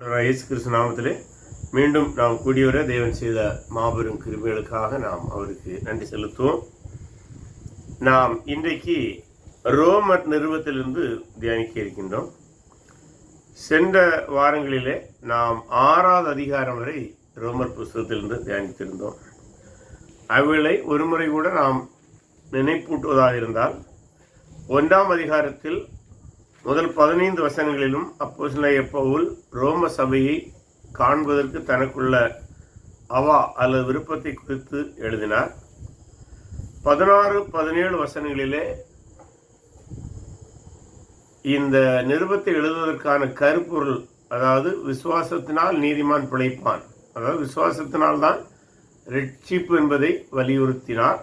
இயேசு கிறிஸ்து நாமத்திலே மீண்டும் நாம் கூடியவரை தேவன் செய்த மாபெரும் கிருபைகளுக்காக நாம் அவருக்கு நன்றி செலுத்துவோம். நாம் இன்றைக்கு ரோமர் நிறுவத்திலிருந்து தியானிக்க இருக்கின்றோம். சென்ற வாரங்களிலே நாம் 6வது அதிகாரம் வரை ரோமர் புஸ்தகத்திலிருந்து தியானித்திருந்தோம். அவைகளை ஒரு முறை கூட நாம் நினைப்பூட்டுவதாக இருந்தால் 1ஆம் அதிகாரத்தில் முதல் 15 வசனங்களிலும் அப்போஸ்தலனாகிய பவுல் ரோம சபையை காண்பதற்கு தனக்குள்ள அவா அல்லது விருப்பத்தை குறித்து எழுதினார். 16-17 வசனங்களிலே இந்த நிருபத்தை எழுதுவதற்கான கருப்பொருள், அதாவது விசுவாசத்தினால் நீதிமான் பிழைப்பான், அதாவது விசுவாசத்தினால்தான் ரட்சிப்பு என்பதை வலியுறுத்தினார்.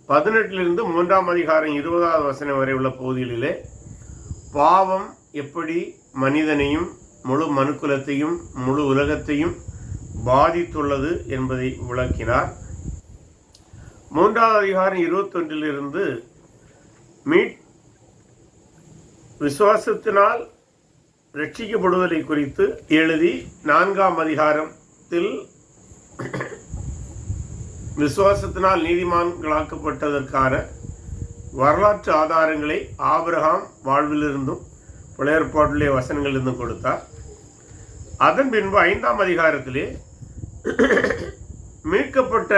18 3ஆம் அதிகாரம் 20வது வசனம் வரை உள்ள பகுதிகளிலே பாவம் எப்படி மனிதனையும் முழு மனுக்குலத்தையும் முழு உலகத்தையும் பாதித்துள்ளது என்பதை விளக்கினார். 3வது அதிகாரம் 21 விசுவாசத்தினால் ரட்சிக்கப்படுவதை குறித்து எழுதி 4ஆம் அதிகாரத்தில் விசுவாசத்தினால் நீதிமான்களாக்கப்பட்டதற்கான வரலாற்று ஆதாரங்களை ஆபிரகாம் வாழ்விலிருந்தும் பழைய ஏற்பாட்டிலே வசனங்களிலிருந்தும் கொடுத்தார். அதன் பின்பு 5ஆம் அதிகாரத்திலே மீட்கப்பட்ட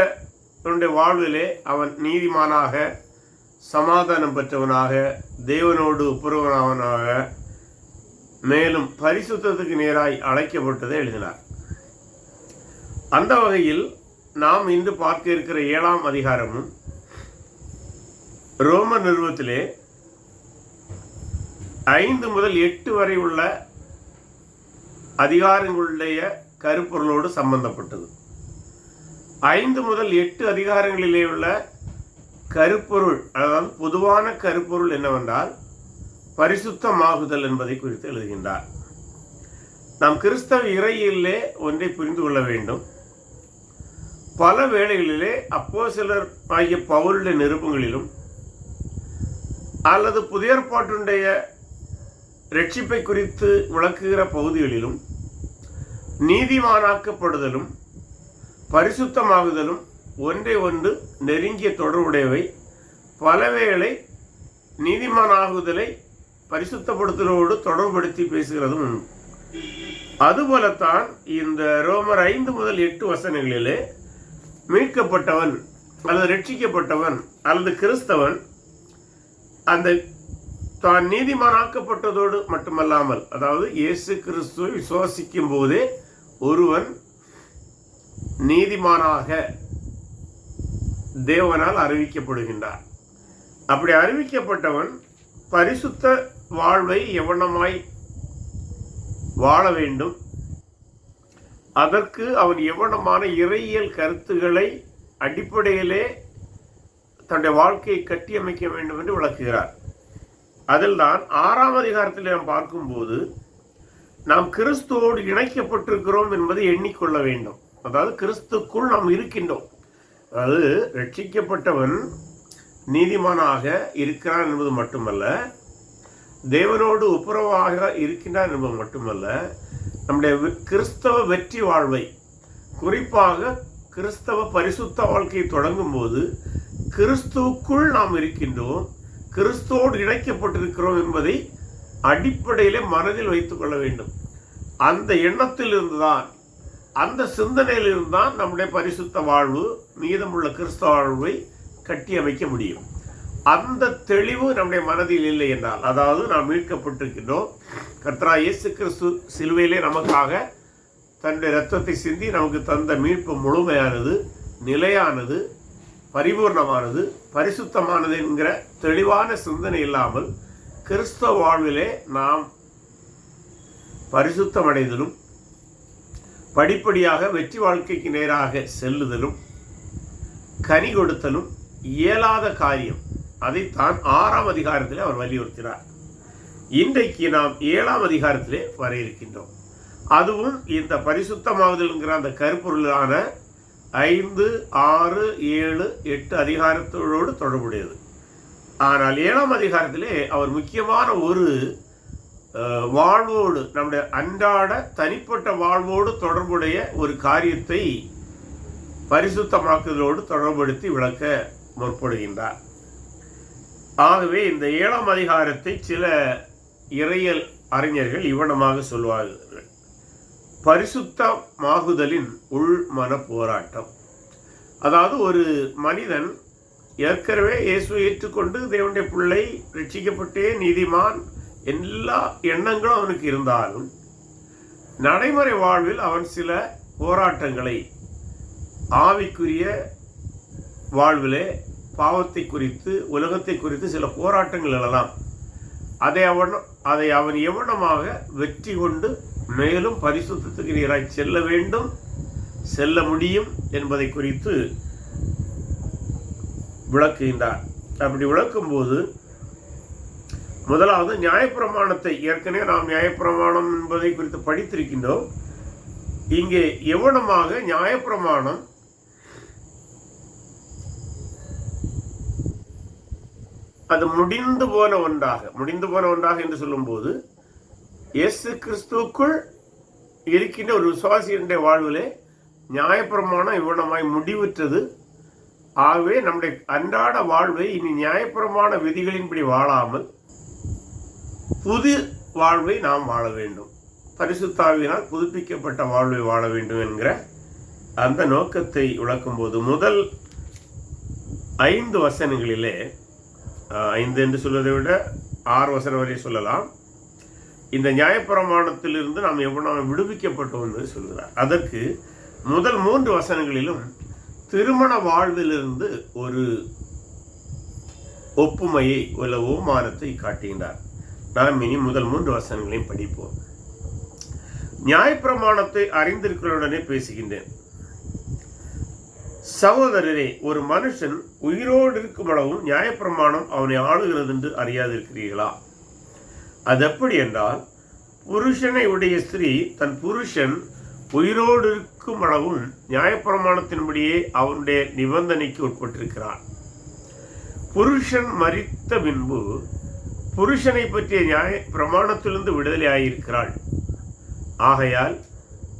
வாழ்விலே அவன் நீதிமானாக, சமாதானம் பெற்றவனாக, தேவனோடு ஒப்புரவனாக, மேலும் பரிசுத்தத்துக்கு நேராய் அழைக்கப்பட்டதை எழுதினார். அந்த வகையில் நாம் இன்று பார்க்க இருக்கிற 7ஆம் அதிகாரமும் ரோமர் நிறுவத்திலே 5 முதல் 8 வரை உள்ள அதிகாரங்களுடைய கருப்பொருளோடு சம்பந்தப்பட்டது. 5 முதல் 8 அதிகாரங்களிலே உள்ள கருப்பொருள், அதாவது பொதுவான கருப்பொருள் என்னவென்றால் பரிசுத்தமாகுதல் என்பதை குறித்து எழுதுகின்றார். நாம் கிறிஸ்தவ இறையிலே ஒன்றை புரிந்து கொள்ள வேண்டும். பல வேளைகளிலே அப்போஸ்தலர் ஆகிய பவுலுடைய நிருபங்களிலும் அல்லது புதிய ஏற்பாட்டுடைய ரட்சிப்பை குறித்து விளக்குகிற பகுதிகளிலும் நீதிமானாக்கப்படுதலும் பரிசுத்தமாகுதலும் ஒன்றை ஒன்று நெருங்கிய தொடர்புடையவை. பலவேளை நீதிமானாகுதலை பரிசுத்தப்படுத்தலோடு தொடர்புபடுத்தி பேசுகிறதும் உண்டு. அதுபோலத்தான் இந்த ரோமர் 5 முதல் 8 வசனங்களிலே மீட்கப்பட்டவன் அல்லது ரட்சிக்கப்பட்டவன் அல்லது கிறிஸ்தவன் அந்த தான் நீதிமானாக்கப்பட்டதோடு மட்டுமல்லாமல், அதாவது இயேசு கிறிஸ்துவை விசுவாசிக்கும் போதே ஒருவன் நீதிமானாக தேவனால் அறிவிக்கப்படுகின்றார். அப்படி அறிவிக்கப்பட்டவன் பரிசுத்த வாழ்வை எவனமாய் வாழ வேண்டும், அதற்கு அவன் எவனமான இறையியல் கருத்துக்களை அடிப்படையிலே தன்னுடைய வாழ்க்கையை கட்டியமைக்க வேண்டும் என்று விளக்குகிறார். அதில் தான் 6ஆம் அதிகாரத்தில் நாம் பார்க்கும்போது நாம் கிறிஸ்துவோடு இணைக்கப்பட்டிருக்கிறோம் என்பதை எண்ணிக்கொள்ள வேண்டும். அதாவது கிறிஸ்துக்குள் நாம் இருக்கின்றோம். அதாவது ரட்சிக்கப்பட்டவன் நீதிமானாக இருக்கிறான் என்பது மட்டுமல்ல, தேவனோடு ஒப்புரவாக இருக்கின்றான் என்பது மட்டுமல்ல, நம்முடைய கிறிஸ்தவ வெற்றி வாழ்வை, குறிப்பாக கிறிஸ்தவ பரிசுத்த வாழ்க்கையை தொடங்கும் போது கிறிஸ்துவுக்குள் நாம் இருக்கின்றோம், கிறிஸ்துவோடு இணைக்கப்பட்டிருக்கிறோம் என்பதை அடிப்படையிலே மனதில் வைத்துக் கொள்ள வேண்டும். அந்த எண்ணத்தில் இருந்துதான், அந்த சிந்தனையில் இருந்தான் நம்முடைய பரிசுத்த வாழ்வு, மீதமுள்ள கிறிஸ்தவ வாழ்வை கட்டியமைக்க முடியும். அந்த தெளிவு நம்முடைய மனதில் இல்லை என்றால், அதாவது நாம் மீட்கப்பட்டிருக்கின்றோம், கர்த்தராகிய இயேசு கிறிஸ்து சிலுவையிலே நமக்காக தன்னுடைய இரத்தத்தை சிந்தி நமக்கு தந்த மீட்பு முழுமையானது, நிலையானது, பரிபூர்ணமானது, பரிசுத்தமானது என்கிற தெளிவான சிந்தனை இல்லாமல் கிறிஸ்தவ வாழ்விலே நாம் பரிசுத்தமடைதலும் படிப்படியாக வெற்றி வாழ்க்கைக்கு நேராக செல்லுதலும் கனி கொடுத்தலும் இயலாத காரியம். அதைத்தான் 6ஆம் அதிகாரத்திலே அவர் வலியுறுத்தினார். இன்றைக்கு நாம் 7ஆம் அதிகாரத்திலே வர இருக்கின்றோம். அதுவும் இந்த பரிசுத்தமாகுதல்ங்கிற அந்த கருப்பொருளான 5, 6, 7, 8 அதிகாரத்தோடு தொடர்புடையது. ஆனால் 7ஆம் அதிகாரத்திலே அவர் முக்கியமான ஒரு வாழ்வோடு, நம்முடைய அன்றாட தனிப்பட்ட வாழ்வோடு தொடர்புடைய ஒரு காரியத்தை பரிசுத்தமாக்குதலோடு தொடர்படுத்தி விளக்க முற்படுகின்றார். ஆகவே இந்த 7ஆம் அதிகாரத்தை சில இறையியல் அறிஞர்கள் இவ்வனமாக சொல்வார்கள்: பரிசுத்தமாகுதலின் உள் மன போராட்டம். அதாவது ஒரு மனிதன் ஏற்கனவே இயேசுவை ஏற்றுக்கொண்டு தேவனுடைய பிள்ளை, ரட்சிக்கப்பட்டே நீதிமான், எல்லா எண்ணங்களும் அவனுக்கு இருந்தாலும் நடைமுறை வாழ்வில் அவன் சில போராட்டங்களை, ஆவிக்குரிய வாழ்விலே பாவத்தை குறித்து, உலகத்தை குறித்து சில போராட்டங்கள் எழலாம். அதை அவன் எவனமாக வெற்றி கொண்டு மேலும் பரிசுத்தத்துக்கு நேராய் செல்ல வேண்டும், செல்ல முடியும் என்பதை குறித்து விளக்குகின்றார். அப்படி விளக்கும்போது முதலாவது நியாயப்பிரமாணத்தை, ஏற்கனவே நாம் நியாயப்பிரமாணம் என்பதை குறித்து படித்திருக்கின்றோம். இங்கே எவனமாக நியாயப்பிரமாணம் அது முடிந்து போன ஒன்றாக என்று சொல்லும்போது, இயேசு கிறிஸ்துவுக்குள் இருக்கின்ற ஒரு விசுவாசியினுடைய வாழ்விலே நியாயப்பிரமாணம் இவ்வளமாய் முடிவுற்றது. ஆகவே நம்முடைய அன்றாட வாழ்வை இனி நியாயப்பிரமாண விதிகளின்படி வாழாமல் புது வாழ்வை நாம் வாழ வேண்டும், பரிசுத்தாவியினால் புதுப்பிக்கப்பட்ட வாழ்வை வாழ வேண்டும் என்கிற அந்த நோக்கத்தை விளக்கும்போது முதல் 5 வசனங்களிலே, 5 என்று சொல்வதை விட 6 வசனம் வரை சொல்லலாம், இந்த நியாயப்பிரமாணத்திலிருந்து நாம் எவ்வளவு விடுவிக்கப்பட்டோம் என்று சொல்கிறார். அதற்கு முதல் 3 வசனங்களிலும் திருமண வாழ்விலிருந்து ஒரு ஒப்புமையை உள்ள ஓமானத்தை காட்டுகின்றார். நாம் இனி முதல் 3 வசனங்களையும் படிப்போம். நியாயப்பிரமாணத்தை அறிந்திருக்கிறவுடனே பேசுகின்றேன். சகோதரரே, ஒரு மனுஷன் உயிரோடு இருக்கும் அளவும் நியாயப்பிரமாணம் அவனை ஆளுகிறது என்று அறியாதிருக்கிறீர்களா? அது எப்படி என்றால், புருஷனை உடைய ஸ்திரீ தன் புருஷன் உயிரோடு இருக்கும் அளவும் நியாயப்பிரமாணத்தின்படியே அவனுடைய நிபந்தனைக்கு உட்பட்டிருக்கிறான். புருஷன் மரித்த பின்பு புருஷனை பற்றிய நியாய பிரமாணத்திலிருந்து விடுதலை ஆகியிருக்கிறாள். ஆகையால்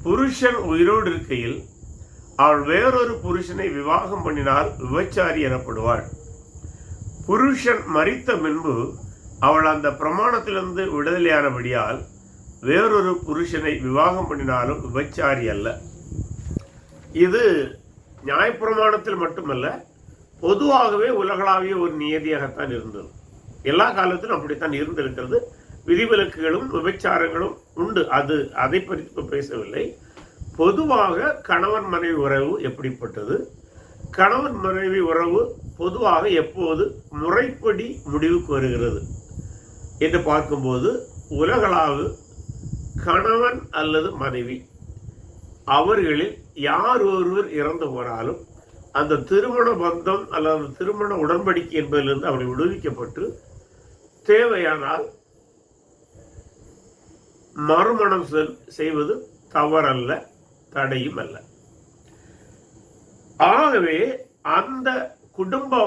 புருஷன் உயிரோடு இருக்கையில் அவள் வேறொரு புருஷனை விவாகம் பண்ணினால் விபச்சாரி எனப்படுவாள். புருஷன் மரித்த பின்பு அவள் அந்த பிரமாணத்திலிருந்து விடுதலையானபடியால் வேறொரு புருஷனை விவாகம் பண்ணினாலும் விபச்சாரி அல்ல. இது நியாயப்பிரமாணத்தில் மட்டுமல்ல, பொதுவாகவே உலகளாவிய ஒரு நியதியாகத்தான் இருந்தது. எல்லா காலத்திலும் அப்படித்தான் இருந்திருக்கிறது. விதிவிலக்குகளும் விபச்சாரங்களும் உண்டு, அதை பற்றி பேசவில்லை. பொதுவாக கணவன் மனைவி உறவு எப்படிப்பட்டது, கணவன் மனைவி உறவு பொதுவாக எப்போது முறைப்படி முடிவுக்கு வருகிறது என்று பார்க்கும்போது, உலகளாவு கணவன் அல்லது மனைவி அவர்களில் யார் ஒருவர் இறந்து போனாலும் அந்த திருமண பந்தம் அல்லது திருமண உடன்படிக்கை என்பதிலிருந்து அவர்கள் விடுவிக்கப்பட்டு தேவையானால் மறுமணம் செய்வது தவறல்ல, தடையும் அல்ல. ஆகவே அந்த குடும்ப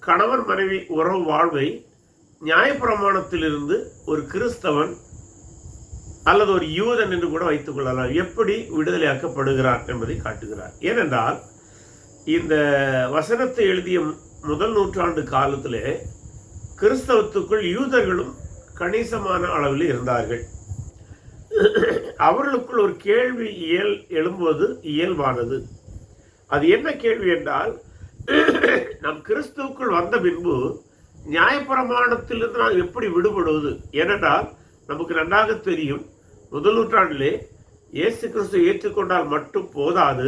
கணவன் மனைவி உறவு வாழ்வை நியாயப்பிரமாணத்திலிருந்து ஒரு கிறிஸ்தவன் அல்லது ஒரு யூதன் என்று கூட வைத்துக் கொள்ளலாம் எப்படி விடுதலையாக்கப்படுகிறார் என்பதை காட்டுகிறார். ஏனென்றால் இந்த வசனத்தை எழுதிய முதல் நூற்றாண்டு காலத்திலே கிறிஸ்தவத்துக்குள் யூதர்களும் கணிசமான அளவில் இருந்தார்கள். அவர்களுக்குள் ஒரு கேள்வி எழும்புவது இயல்பானது. அது என்ன கேள்வி என்றால், நம் கிறிஸ்துவுக்குள் வந்த பின்பு நியாயப்பிரமாணத்திலிருந்து நாம் எப்படி விடுபடுவது? ஏனென்றால் நமக்கு நன்றாக தெரியும், முதல் நூற்றாண்டிலே இயேசு கிறிஸ்து ஏற்றுக்கொண்டால் மட்டும் போதாது,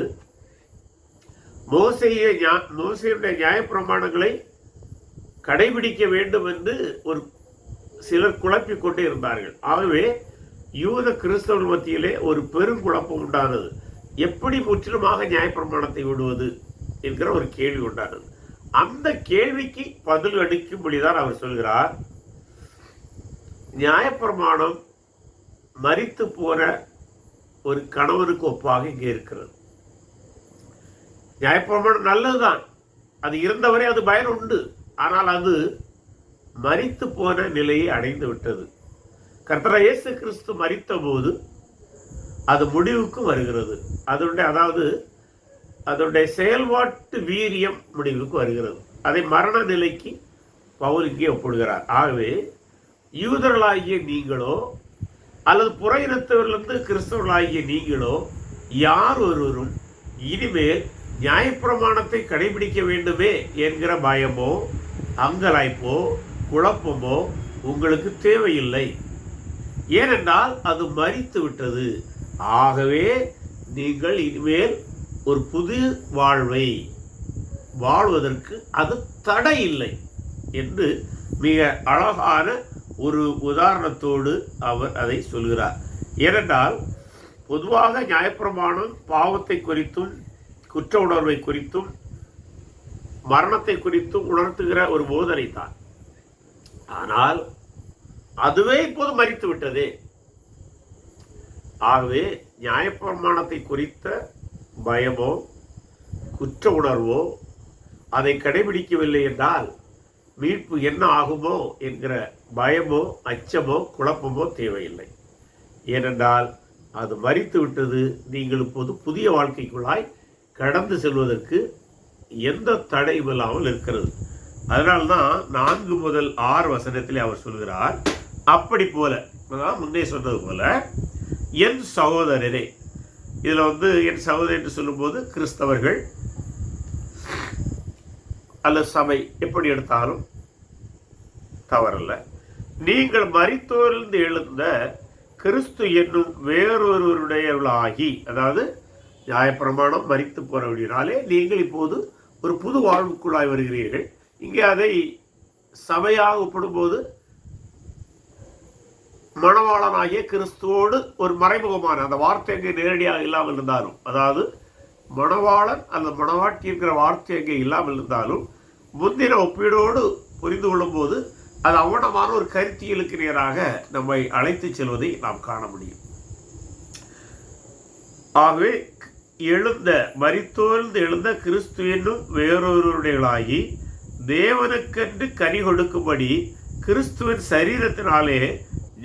மோசேயுடைய நியாயப்பிரமாணங்களை கடைபிடிக்க வேண்டும் என்று ஒரு சிலர் குழப்பிக் கொண்டே இருந்தார்கள். ஆகவே யூத கிறிஸ்தவர்கள் மத்தியிலே ஒரு பெருங்குழப்பம் உண்டானது. எப்படி முற்றிலுமாக நியாயப்பிரமாணத்தை விடுவது என்கிற ஒரு கேள்வி உண்டானது. அந்த கேள்விக்கு பதில் அளிக்கும்படிதான் அவர் சொல்கிறார், நியாயப்பிரமாணம் மரித்து போன ஒரு கணவனுக்கு ஒப்பாக இங்கே இருக்கிறது. நியாயப்பிரமாணம் நல்லதுதான், அது இருந்தவரை அது பயன் உண்டு. ஆனால் அது மரித்து போன நிலையை அடைந்து விட்டது. கர்த்தராகிய இயேசு கிறிஸ்து மரித்த போது அது முடிவுக்கு வருகிறது. அதனுடைய செயல்பாட்டு வீரியம் முடிவுக்கு வருகிறது. அதை மரண நிலைக்கு பவுல் இங்கே ஒப்பிடுகிறார். ஆகவே யூதர்களாகிய நீங்களோ அல்லது புற இனத்தவரிலிருந்து கிறிஸ்தவர்களாகிய நீங்களோ யார் ஒருவரும் இனிமேல் நியாயப்பிரமாணத்தை கடைபிடிக்க வேண்டுமே என்கிற பயமோ அங்கலாய்ப்போ குழப்பமோ உங்களுக்கு தேவையில்லை. ஏனென்றால் அது மரித்து விட்டது. ஆகவே நீங்கள் இனிமேல் ஒரு புது வாழ்வை வாழ்வதற்கு அது தடை இல்லை என்று மிக அழகான ஒரு உதாரணத்தோடு அவர் அதை சொல்கிறார். ஏனென்றால் பொதுவாக நியாயப்பிரமாணம் பாவத்தை குறித்தும் குற்ற உணர்வை குறித்தும் மரணத்தை குறித்தும் உணர்த்துகிற ஒரு போதனை தான். ஆனால் அதுவே இப்போது மரித்து விட்டதே. ஆகவே நியாயப்பிரமாணத்தை குறித்த பயமோ குற்ற உணர்வோ அதை கடைபிடிக்கவில்லை என்றால் மீட்பு என்ன ஆகுமோ என்கிற பயமோ அச்சமோ குழப்பமோ தேவையில்லை. ஏனென்றால் அது மரித்து விட்டது. நீங்கள் இப்போது புதிய வாழ்க்கைக்குள்ளாய் கடந்து செல்வதற்கு எந்த தடையும் இல்லாமல் இருக்கிறது. அதனால்தான் 4 முதல் 6 வசனத்திலே அவர் சொல்கிறார், அப்படி போல, முன்னே சொன்னது போல என் சகோதரரே. இதுல என் சகோதரர் என்று சொல்லும்போது கிறிஸ்தவர்கள் அல்ல சபை எப்படி எடுத்தாலும் தவறல்ல. நீங்கள் மரித்தோரிலிருந்து எழுந்த கிறிஸ்து என்னும் வேறொருவருடையவர்களாகி, அதாவது நியாயப்பிரமாணம் மரித்து போறவர்களாலே நீங்கள் இப்போது ஒரு புது வாழ்வுக்குள்ளாய் வருகிறீர்கள். இங்கே அதை சபையாக ஒப்பிடும்போது மணவாளனாகிய கிறிஸ்துவோடு ஒரு மறைமுகமான அந்த வார்த்தை அங்கே நேரடியாக இல்லாமல் இருந்தாலும், அதாவது மணவாளன் அந்த மணவாட்டி இருக்கிற வார்த்தை அங்கே இல்லாமல் இருந்தாலும் முந்தின ஒப்பீடோடு புரிந்து கொள்ளும் போது அது அவனமான ஒரு கருத்தியலுக்கு நேராக நம்மை அழைத்து செல்வதை நாம் காண முடியும். ஆகவே மரித்தோர்ந்து எழுந்த கிறிஸ்து என்னும் வேறொருவருடையவர்களாகி தேவனுக்கென்று கனி கொடுக்கும்படி கிறிஸ்துவின் சரீரத்தினாலே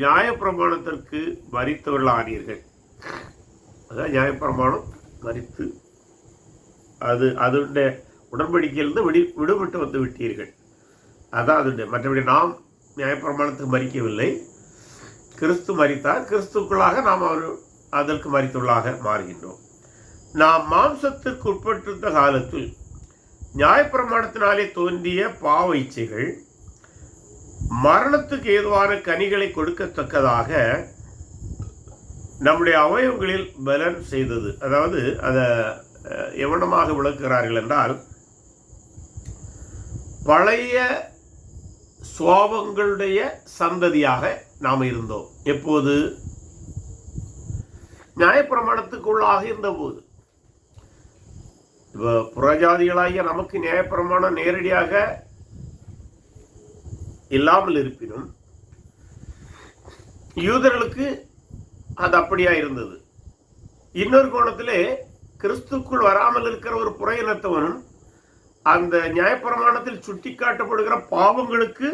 நியாயப்பிரமாணத்திற்கு மரித்தவர்களானீர்கள். அதான் நியாயப்பிரமாணம் மரித்து அதனுடைய உடன்படிக்கையிலிருந்து விடுபட்டு வந்து விட்டீர்கள். அதான் அதனுடைய. மற்றபடி நாம் நியாயப்பிரமாணத்துக்கு மரிக்கவில்லை. கிறிஸ்து மரித்தார். கிறிஸ்துக்குள்ளாக நாம் அதற்கு மரித்துள்ளாக மாறுகின்றோம். நாம் மாம்சத்திற்கு உட்பட்டிருந்த காலத்தில் நியாயப்பிரமாணத்தினாலே தோன்றிய பாவ இச்சைகள் மரணத்துக்கு ஏதுவான கனிகளை கொடுக்கத்தக்கதாக நம்முடைய அவயவங்களில் பலன் செய்தது. அதாவது அதை எவனமாக விளக்குகிறார்கள் என்றால், பழைய சுவாபங்களுடைய சந்ததியாக நாம் இருந்தோம். எப்போது? நியாயப்பிரமாணத்துக்குள்ளாக இருந்தபோது. இப்போ புறஜாதிகளாகிய நமக்கு நியாயப்பிரமாணம் நேரடியாக இல்லாமல் இருப்பினும் யூதர்களுக்கு அது அப்படியா இருந்தது. இன்னொரு கோணத்திலே கிறிஸ்துக்குள் வராமல் இருக்கிற ஒரு புற இனத்தவனும் அந்த நியாயப்பிரமாணத்தில் சுட்டிக்காட்டப்படுகிற பாவங்களுக்கு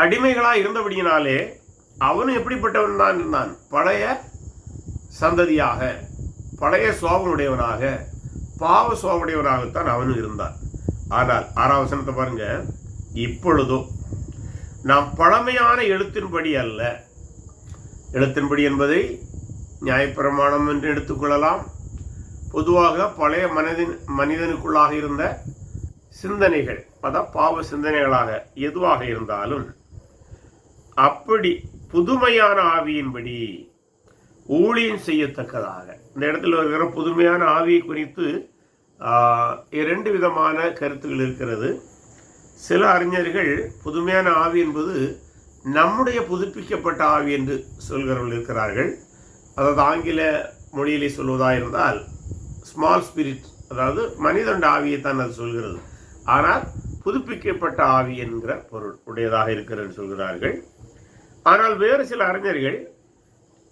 அடிமைகளாக இருந்தபடியினாலே அவனும் எப்படிப்பட்டவன் தான் இருந்தான்? பழைய சந்ததியாக, பழைய சுவாபனுடையவனாக, பாவ சுவாபனுடையவனாகத்தான் அவனும் இருந்தான். ஆனால் 6ஆம் வசனத்தை பாருங்க, இப்பொழுதோ நாம் பழமையான எழுத்தின்படி அல்ல. எழுத்தின்படி என்பதை நியாயப்பிரமாணம் என்று எடுத்துக்கொள்ளலாம். பொதுவாக பழைய மனிதனுக்குள்ளாக இருந்த சிந்தனைகள், அதான் பாவ சிந்தனைகளாக எதுவாக இருந்தாலும், அப்படி புதுமையான ஆவியின்படி ஊழியம் செய்யத்தக்கதாக. இந்த இடத்துல வருகிற புதுமையான ஆவியை குறித்து 2 விதமான கருத்துக்கள் இருக்கிறது. சில அறிஞர்கள் புதுமையான ஆவி என்பது நம்முடைய புதுப்பிக்கப்பட்ட ஆவி என்று சொல்கிறவர்கள் இருக்கிறார்கள். அதாவது ஆங்கில மொழியிலே சொல்வதாக இருந்தால் ஸ்மால் ஸ்பிரிட், அதாவது மனிதன் ஆவியை தான் அது சொல்கிறது. ஆனால் புதுப்பிக்கப்பட்ட ஆவி என்கிற பொருள் உடையதாக இருக்கிறது சொல்கிறார்கள். ஆனால் வேறு சில அறிஞர்கள்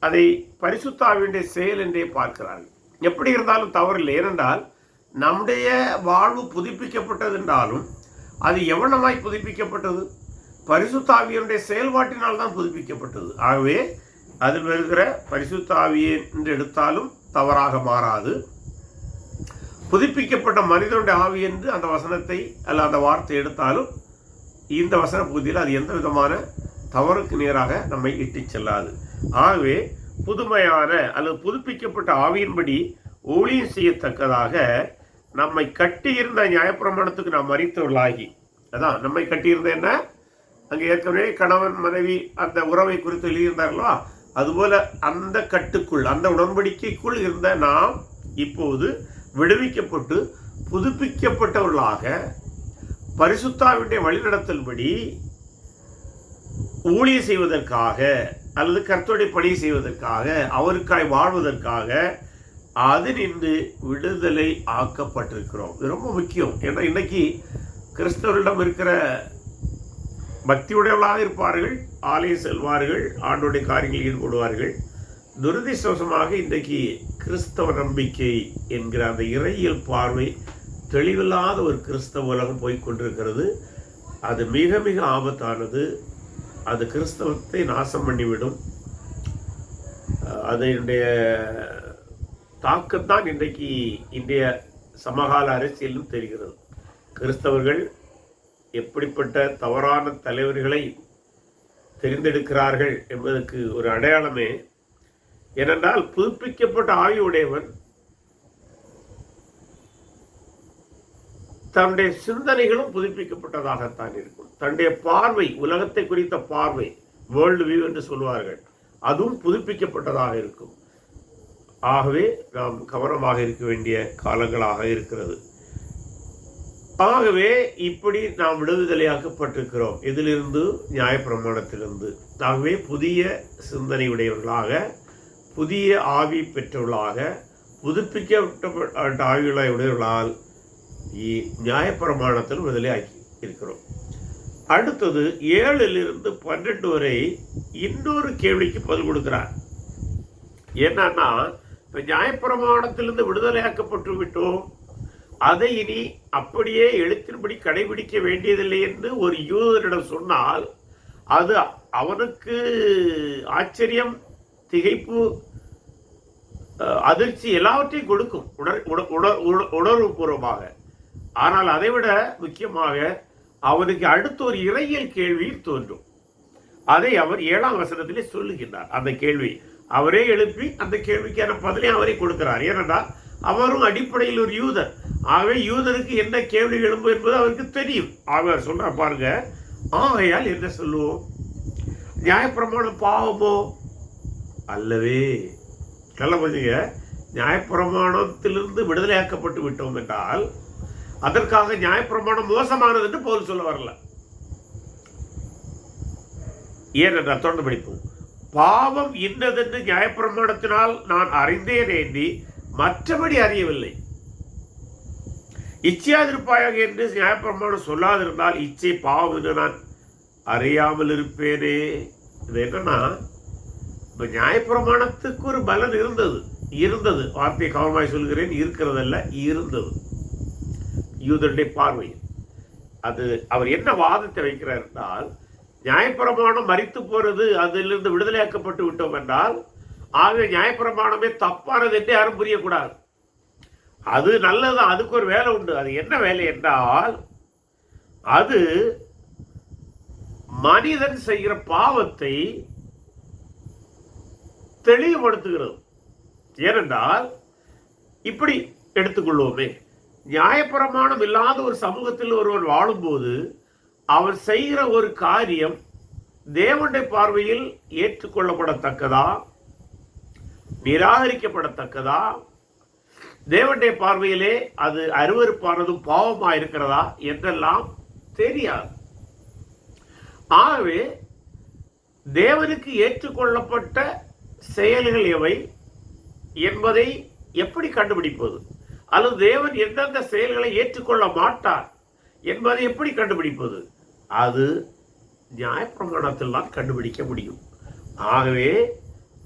அதை பரிசுத்த ஆவியுடைய செயல் என்றே பார்க்கிறார்கள். எப்படி இருந்தாலும் தவறில்லை. ஏனென்றால் நம்முடைய வாழ்வு புதுப்பிக்கப்பட்டது என்றாலும் அது எவ்வளவாய் புதுப்பிக்கப்பட்டது? பரிசுத்த ஆவியினுடைய செயல்பாட்டினால் தான் புதுப்பிக்கப்பட்டது. ஆகவே அதில் வருகிற பரிசுத்த ஆவியை என்று எடுத்தாலும் தவறாக மாறாது. புதுப்பிக்கப்பட்ட மனிதனுடைய ஆவி என்று அந்த வசனத்தை அல்ல அந்த வார்த்தை எடுத்தாலும் இந்த வசன பகுதியில் அது எந்த விதமான தவறுக்கு நேராக நம்மை இட்டு செல்லாது. ஆகவே புதுமையான அல்லது புதுப்பிக்கப்பட்ட ஆவியின்படி ஊழியம் செய்யத்தக்கதாக நம்மை கட்டியிருந்த நியாயப்பிரமாணத்துக்கு நாம் மறித்தவர்களாகி, அதான் நம்மை கட்டியிருந்த என்ன, அங்கே ஏற்கனவே கணவன் மனைவி அந்த உறவை குறித்து எழுதியிருந்தார்களா, அதுபோல அந்த கட்டுக்குள் அந்த உடன்படிக்கைக்குள் இருந்த நாம் இப்போது விடுவிக்கப்பட்டு புதுப்பிக்கப்பட்டவர்களாக பரிசுத்தாவினுடைய வழிநடத்தல்படி ஊழியம் செய்வதற்காக அல்லது கர்த்தருடைய பணி செய்வதற்காக அவருக்காய் வாழ்வதற்காக அது நின்று விடுதலை ஆக்கப்பட்டிருக்கிறோம். இது ரொம்ப முக்கியம். ஏன்னா இன்னைக்கு கிறிஸ்தவர்களிடம் இருக்கிற பக்தியுடையவர்களாக இருப்பார்கள், ஆலயம் செல்வார்கள், ஆண்டோடைய காரியங்களில் ஈடுபடுவார்கள். துரதிர்ஷ்டவசமாக இன்றைக்கு கிறிஸ்தவ நம்பிக்கை என்கிற அந்த இறையியல் பார்வை தெளிவில்லாத ஒரு கிறிஸ்தவ உலகம் போய்கொண்டிருக்கிறது. அது மிக மிக ஆபத்தானது. அது கிறிஸ்தவத்தை நாசம் பண்ணிவிடும். அதனுடைய தாக்கத்தான் இன்றைக்கு இன்றைய சமகால அரசியலும் தெரிகிறது. கிறிஸ்தவர்கள் எப்படிப்பட்ட தவறான தலைவர்களை தெரிந்தெடுக்கிறார்கள் என்பதற்கு ஒரு அடையாளமே, ஏனென்றால் புதுப்பிக்கப்பட்ட ஆவியுடையவன் தன்னுடைய சிந்தனைகளும் புதுப்பிக்கப்பட்டதாகத்தான் இருக்கும். தன்னுடைய பார்வை, உலகத்தை குறித்த பார்வை, வேர்ல்டு வியூ என்று சொல்வார்கள், அதுவும் புதுப்பிக்கப்பட்டதாக இருக்கும். ஆகவே நாம் கவனமாக இருக்க வேண்டிய காலங்களாக இருக்கிறது. ஆகவே இப்படி நாம் விடுதலையாக்கப்பட்டிருக்கிறோம். இதிலிருந்து நியாயப்பிரமாணத்திலிருந்து. ஆகவே புதிய சிந்தனையுடையவர்களாக, புதிய ஆவி பெற்றவர்களாக, புதுப்பிக்கப்பட்ட ஆவியுடையவர்களால் நியாயப்பிரமாணத்தில் விடுதலையாக்கி இருக்கிறோம். அடுத்தது 7 - 12 வரை இன்னொரு கேள்விக்கு பதில் கொடுக்கிறார். என்னன்னா, இப்ப நியாயப்பிரமாணத்திலிருந்து விடுதலையாக்கப்பட்டு விட்டோம், அதை இனி அப்படியே எழுத்தின்படி கடைபிடிக்க வேண்டியதில்லை என்று ஒரு யூதரிடம் சொன்னால் அது அவனுக்கு ஆச்சரியம், திகைப்பு, அதிர்ச்சி எல்லாவற்றையும் கொடுக்கும் உணர்வுபூர்வமாக. ஆனால் அதைவிட முக்கியமாக அவனுக்கு அடுத்த ஒரு இறையியல் கேள்வி தோன்றும். அதை அவர் 7ஆம் வசனத்திலே சொல்லுகின்றார். அந்த கேள்வி அவரே எழுப்பி அந்த கேள்விக்கான பதிலை அவரே கொடுக்கிறார். ஏனென்றால் அவரும் அடிப்படையில் ஒரு யூதர். ஆகவே யூதருக்கு என்ன கேள்வி எழும்பும் என்பது அவருக்கு தெரியும். அவர் சொல்ற பாருங்க, ஆகையால் என்ன சொல்லுவோம், நியாயப்பிரமாணம் பாவமோ? அல்லவே. நல்ல கொஞ்சங்க, நியாயப்பிரமாணத்திலிருந்து விடுதலையாக்கப்பட்டு விட்டோம் என்றால் அதற்காக நியாயப்பிரமாணம் மோசமானது என்று பவுல் சொல்ல வரல. ஏனென்றால் தொடர்ந்து படிப்போம். பாவம் இன்னதென்று நியாயப்பிரமாணத்தினால் நான் அறிந்தேன் என்று மற்றபடி அறியவில்லை. இச்சையாதிருப்பாயாக என்று நியாயப்பிரமாணம் சொல்லாதிருந்தால் இச்சை பாவம் என்று நான் அறியாமல் இருப்பேனே. இது என்னன்னா, நியாயப்பிரமாணத்துக்கு ஒரு பலன் இருந்தது. வார்த்தையை கவனமாய் சொல்கிறேன், இருக்கிறதல்ல, இருந்தது யூதருடைய பார்வையில். அது அவர் என்ன வாதத்தை வைக்கிறார் என்றால், நியாயப்பிரமாணம் மரித்து போறது, அதிலிருந்து விடுதலையாக்கப்பட்டு விட்டோம் என்றால் ஆக நியாயப்பிரமாணமே தப்பானது என்று யாரும் புரியக்கூடாது. அது நல்லது, அதுக்கு ஒரு வேலை உண்டு. அது என்ன வேலை என்றால், அது மனிதன் செய்கிற பாவத்தை தெளிவுபடுத்துகிறது. ஏனென்றால் இப்படி எடுத்துக்கொள்வோமே, நியாயப்பிரமாணம் இல்லாத ஒரு சமூகத்தில் ஒருவர் வாழும்போது அவர் செய்கிற ஒரு காரியம் தேவனுடைய பார்வையில் ஏற்றுக்கொள்ளப்படத்தக்கதா, நிராகரிக்கப்படத்தக்கதா, தேவனுடைய பார்வையிலே அது அருவருப்பானதும் பாவமாக இருக்கிறதா என்றெல்லாம் தெரியாது. ஆகவே தேவனுக்கு ஏற்றுக்கொள்ளப்பட்ட செயல்கள் எவை என்பதை எப்படி கண்டுபிடிப்பது, அல்லது தேவன் எந்தெந்த செயல்களை ஏற்றுக்கொள்ள மாட்டார் என்பதை எப்படி கண்டுபிடிப்பது, அது நியாயப்பிரமாணத்தில் தான் கண்டுபிடிக்க முடியும். ஆகவே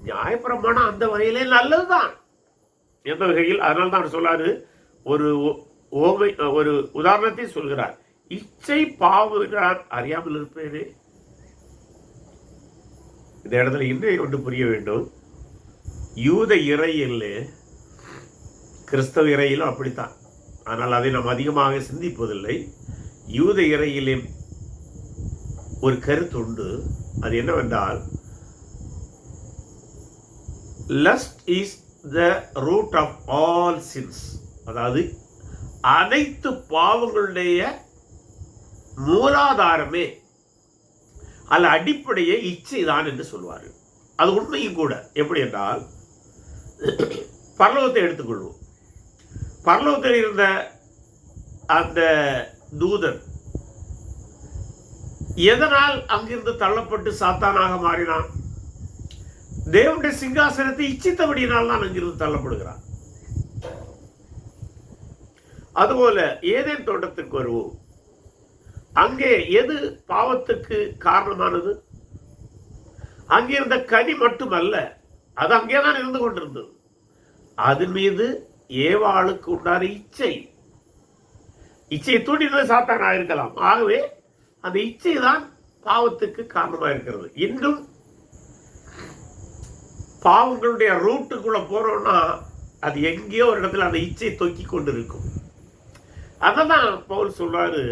நியாயப்பிரமாணம் அந்த வகையிலே நல்லதுதான். எந்த வகையில்? அதனால தான் சொல்லாரு, ஒரு உதாரணத்தை சொல்கிறார். இச்சை பாவம் நான் அறியாமல் இருப்பேனே. இந்த இடத்துல இன்னும் ஒன்று புரிய வேண்டும். யூத இறையில், கிறிஸ்தவ இறையிலும் அப்படித்தான். ஆனால் அதை நாம் அதிகமாக சிந்திப்பதில்லை. யூத இறையிலே ஒரு கருத்து உண்டு. அது என்னவென்றால், lust is the root of all sins. அதாவது அனைத்து பாவங்களுடைய மூலாதாரமே அல்ல அடிப்படையே இச்சை தான் என்று சொல்வார்கள். அது உண்மையும் கூட. எப்படி என்றால், பரலோகத்தை எடுத்துக்கொள்வோம். பரலோகத்தில் இருந்த அந்த தூதன் எதனால் அங்கிருந்து தள்ளப்பட்டு சாத்தானாக மாறினான்? தேவனுடைய சிங்காசனத்தை இச்சித்தபடியினால் தான் அங்கிருந்து தள்ளப்படுகிறான். அதுபோல ஏதேன் தோட்டத்துக்கு வருவோம். அங்கே எது பாவத்துக்கு காரணமானது? அங்கிருந்த கனி மட்டுமல்ல, அது அங்கேதான் இருந்து கொண்டிருந்தது. அதன் மீது ஏவாளுக்கு உண்டான இச்சை தூண்டினது சாத்தானாக இருக்கலாம். ஆகவே அந்த இச்சை தான் பாவத்துக்கு காரணமாக இருக்கிறது. இன்றும் பாவங்களுடைய ரூட்டுக்குள்ள போறோம்னா அது எங்கேயோ ஒரு இடத்துல அந்த இச்சை தொக்கி கொண்டு இருக்கும். அதான் பவுல் சொல்றாரு,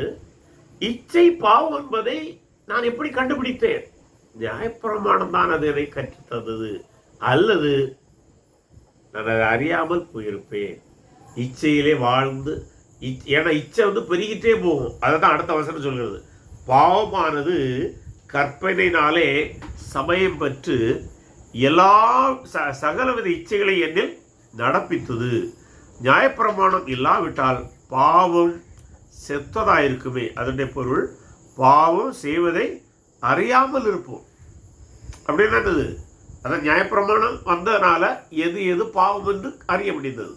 இச்சை பாவம் என்பதை நான் எப்படி கண்டுபிடித்தேன்? நியாயப்பிரமாணம் தான் அது என்னை கற்றுத்தந்தது, அல்லது நான் அதை அறியாமல் போயிருப்பேன். இச்சையிலே வாழ்ந்து, ஏன்னா இச்சை பெருகிட்டே போகும். அதை தான் அடுத்த வசனம் சொல்கிறது. பாவமானது கற்பனையினாலே சமயம் பெற்று எல்லா சகலவித இச்சைகளை என்னில் நடப்பித்தது. நியாயப்பிரமாணம் இல்லாவிட்டால் பாவம் செத்ததாயிருக்குமே. அதனுடைய பொருள், பாவம் செய்வதை அறியாமல் இருப்போம் அப்படின்னு என்னது? அதான் நியாயப்பிரமாணம் வந்ததுனால எது எது பாவம் என்று அறிய முடிந்தது.